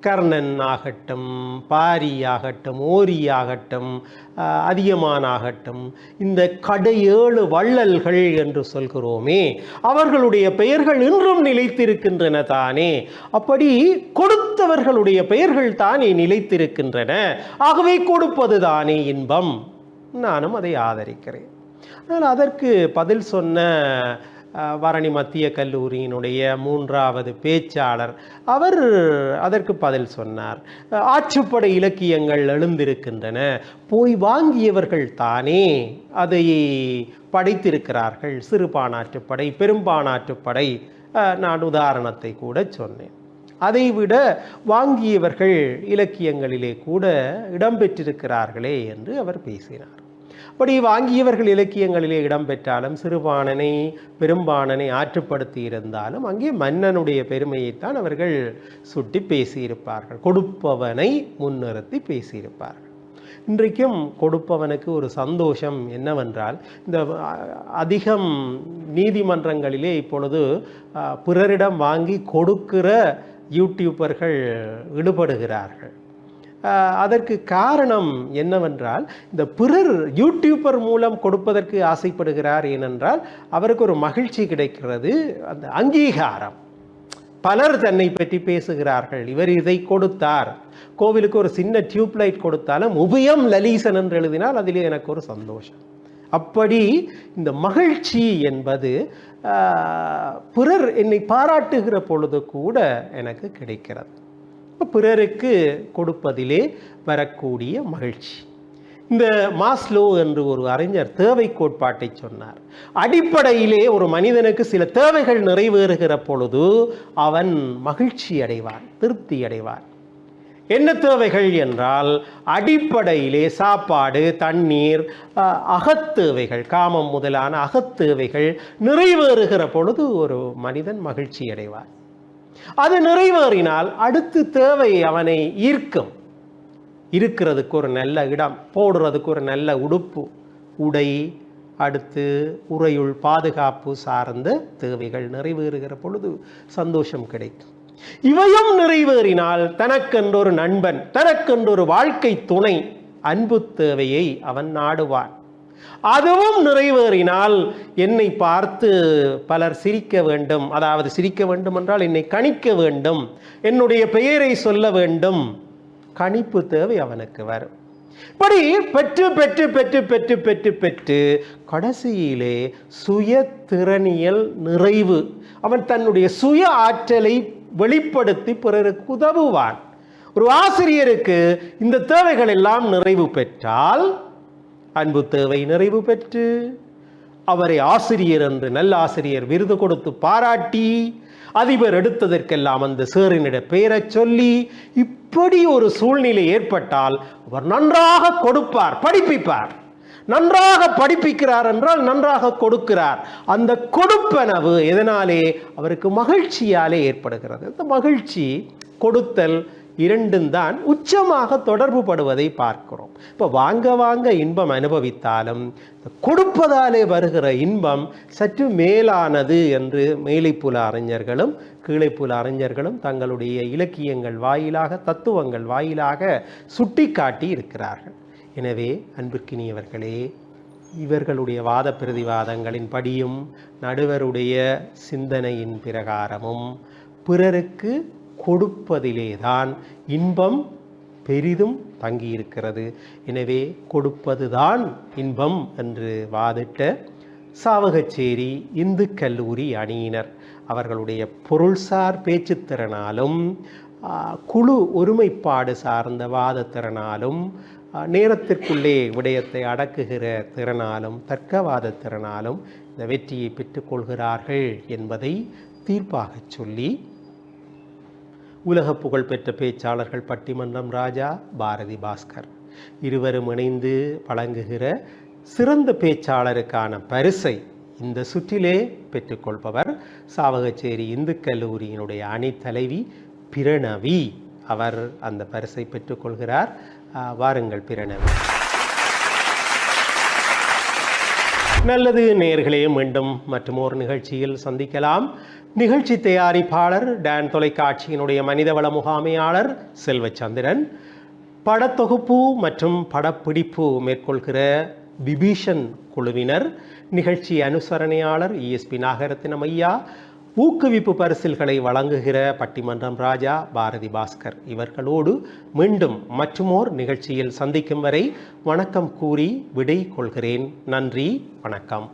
கர்ணன் ஆகட்டும், பாரி ஆகட்டும், ஓரி ஆகட்டும், அதியமான் ஆகட்டும், இந்த கடையேழு வள்ளல்கள் என்று சொல்கிறோமே, அவர்களுடைய பெயர்கள் இன்றும் நிலைத்திருக்கின்றன தானே. அப்படி கொடுத்தவர்களுடைய பெயர்கள் தானே நிலைத்திருக்கின்றன. ஆகவே கொடுப்பது தானே இன்பம். நானும் அதை ஆதரிக்கிறேன். ஆனால் அதற்கு பதில் சொன்ன வரணி மத்திய கல்லூரியினுடைய 3வது பேச்சாளர் அவர் அதற்கு பதில் சொன்னார். ஆற்றுப்படை இலக்கியங்கள் எழுந்திருக்கின்றன, போய் வாங்கியவர்கள் தானே அதை படைத்திருக்கிறார்கள். சிறுபானாற்றுப்படை, பெரும்பானாற்றுப்படை, நான் உதாரணத்தை கூட சொன்னேன். அதைவிட வாங்கியவர்கள் இலக்கியங்களிலே கூட இடம்பெற்றிருக்கிறார்களே என்று அவர் பேசினார். அப்படி வாங்கியவர்கள் இலக்கியங்களிலே இடம்பெற்றாலும் சிறுபாணனை பெரும்பாணனை ஆற்றுப்படுத்தி இருந்தாலும் அங்கே மன்னனுடைய பெருமையைத்தான் அவர்கள் சுட்டி பேசியிருப்பார்கள். கொடுப்பவனை முன்னிறுத்தி பேசியிருப்பார்கள். இன்றைக்கும் கொடுப்பவனுக்கு ஒரு சந்தோஷம் என்னவென்றால், இந்த அதிகம் நீதிமன்றங்களிலே இப்பொழுது பிறரிடம் வாங்கி கொடுக்கிற யூடியூபர்கள் ஈடுபடுகிறார்கள். அதற்கு காரணம் என்னவென்றால், இந்த பிறர் யூடியூபர் மூலம் கொடுப்பதற்கு ஆசைப்படுகிறார். ஏனென்றால் அவருக்கு ஒரு மகிழ்ச்சி கிடைக்கிறது, அந்த அங்கீகாரம். பலர் தன்னை பற்றி பேசுகிறார்கள், இவர் இதை கொடுத்தார். கோவிலுக்கு ஒரு சின்ன டியூப்லைட் கொடுத்தாலும் உபயம் லலீசன் என்று எழுதினால் அதிலே எனக்கு ஒரு சந்தோஷம். அப்படி இந்த மகிழ்ச்சி என்பது பிறர் என்னை பாராட்டுகிற பொழுது கூட எனக்கு கிடைக்கிறது. பிறருக்கு கொடுப்பதிலே வரக்கூடிய மகிழ்ச்சி. இந்த மாஸ்லோ என்று ஒரு அறிஞர் தேவை கோட்பாட்டை சொன்னார். அடிப்படையிலே ஒரு மனிதனுக்கு சில தேவைகள் நிறைவேறுகிற பொழுது அவன் மகிழ்ச்சி அடைவான், திருப்தி அடைவான். என்ன தேவைகள் என்றால் அடிப்படையிலே சாப்பாடு, தண்ணீர், அகத்தேவைகள், காமம் முதலான அகத்தேவைகள் நிறைவேறுகிற பொழுது ஒரு மனிதன் மகிழ்ச்சி அடைவார். அது நிறைவேறினால் அடுத்து தேவை அவனை ஈர்க்கும். இருக்கிறதுக்கு ஒரு நல்ல இடம், போடுறதுக்கு ஒரு நல்ல உடுப்பு, உடை, அடுத்து உறையுள் பாதுகாப்பு சார்ந்த தேவைகள் நிறைவேறுகிற பொழுது சந்தோஷம் கிடைக்கும். இவையும் நிறைவேறினால் தனக்கென்றொரு நண்பன், தனக்கென்றொரு வாழ்க்கை துணை, அன்பு தேவையை அவன் நாடுவான். அதுவும் நிறைவேறினால் என்னை பார்த்து பலர் சிரிக்க வேண்டும், அதாவது சிரிக்க வேண்டும் என்றால் என்னை கணிக்க வேண்டும், என்னுடைய பெயரை சொல்ல வேண்டும், கணிப்பு தேவை அவனுக்கு வரும். இப்படி பெற்று பெற்று பெற்று பெற்று பெற்று பெற்று கடைசியிலே சுய திறனியல் நிறைவு, அவன் தன்னுடைய சுய ஆற்றலை வெளிப்படுத்தி பிறருக்கு உதவுவான். ஒரு ஆசிரியருக்கு இந்த தேவைகள் எல்லாம் நிறைவு பெற்றால், அன்பு தேவை நிறைவு பெற்று அவரை ஆசிரியர் என்று நல்ல ஆசிரியர் விருது கொடுத்து பாராட்டி, அதிபர் எடுத்ததற்கெல்லாம் அந்த சேரினிட பெயரை சொல்லி, இப்படி ஒரு சூழ்நிலை ஏற்பட்டால் அவர் நன்றாக கொடுப்பார், படிப்பிப்பார். நன்றாக படிப்பிக்கிறார் என்றால் நன்றாக கொடுக்கிறார். அந்த கொடுப்பனவு எதனாலே? அவருக்கு மகிழ்ச்சியாலே ஏற்படுகிறது. அந்த மகிழ்ச்சி, கொடுத்தல் இரண்டும் தான் உச்சமாக தொடர்பு படுவதை பார்க்கிறோம். இப்போ வாங்க வாங்க இன்பம் அனுபவித்தாலும் கொடுப்பதாலே வருகிற இன்பம் சற்று மேலானது என்று மேலைப்புல அறிஞர்களும் கீழைப்புல அறிஞர்களும் தங்களுடைய இலக்கியங்கள் வாயிலாக, தத்துவங்கள் வாயிலாக சுட்டி காட்டி இருக்கிறார்கள். எனவே அன்பிற்கினியவர்களே, இவர்களுடைய வாத பிரதிவாதங்களின் படியும் நடுவருடைய சிந்தனையின் பிரகாரமும் பிறருக்கு கொடுப்பதிலேதான் இன்பம் பெரிதும் தங்கியிருக்கிறது. எனவே கொடுப்பதுதான் இன்பம் என்று வாதிட்ட சாவகச்சேரி இந்து கல்லூரி அணியினர் அவர்களுடைய பொருள்சார் பேச்சுத்திறனாலும் குழு ஒருமைப்பாடு சார்ந்த வாதத்திறனாலும் நேரத்திற்குள்ளே விடயத்தை அடக்குகிற திறனாலும் தர்க்கவாத திறனாலும் இந்த வெற்றியை பெற்றுக்கொள்கிறார்கள் என்பதை தீர்ப்பாக சொல்லி, உலக புகழ்பெற்ற பேச்சாளர்கள் பட்டிமன்றம் ராஜா, பாரதி பாஸ்கர் இருவரும் இணைந்து வழங்குகிற சிறந்த பேச்சாளருக்கான பரிசை இந்த சுற்றிலே பெற்றுக்கொள்பவர் சாவகச்சேரி இந்து கல்லூரியினுடைய அணி தலைவி பிரணவி. அவர் அந்த பரிசை பெற்றுக்கொள்கிறார். வாருங்கள் பிரணவி. நல்லது நேயர்களே, மீண்டும் மற்றும் ஒரு நிகழ்ச்சியில் சந்திக்கலாம். நிகழ்ச்சி தயாரிப்பாளர் டான் தொலைக்காட்சியினுடைய மனிதவள முகாமையாளர் செல்வச்சந்திரன், படத்தொகுப்பு மற்றும் படப்பிடிப்பு மேற்கொள்கிற விபீஷன் குழுவினர், நிகழ்ச்சி அனுசரணையாளர் ESP நாகரத்தினம் ஐயா, ஊக்குவிப்பு பரிசில்களை வழங்குகிற பட்டிமன்றம் ராஜா, பாரதி பாஸ்கர் இவர்களோடு மீண்டும் மற்றுமோர் நிகழ்ச்சியில் சந்திக்கும் வரை வணக்கம் கூறி விடை கொள்கிறேன். நன்றி, வணக்கம்.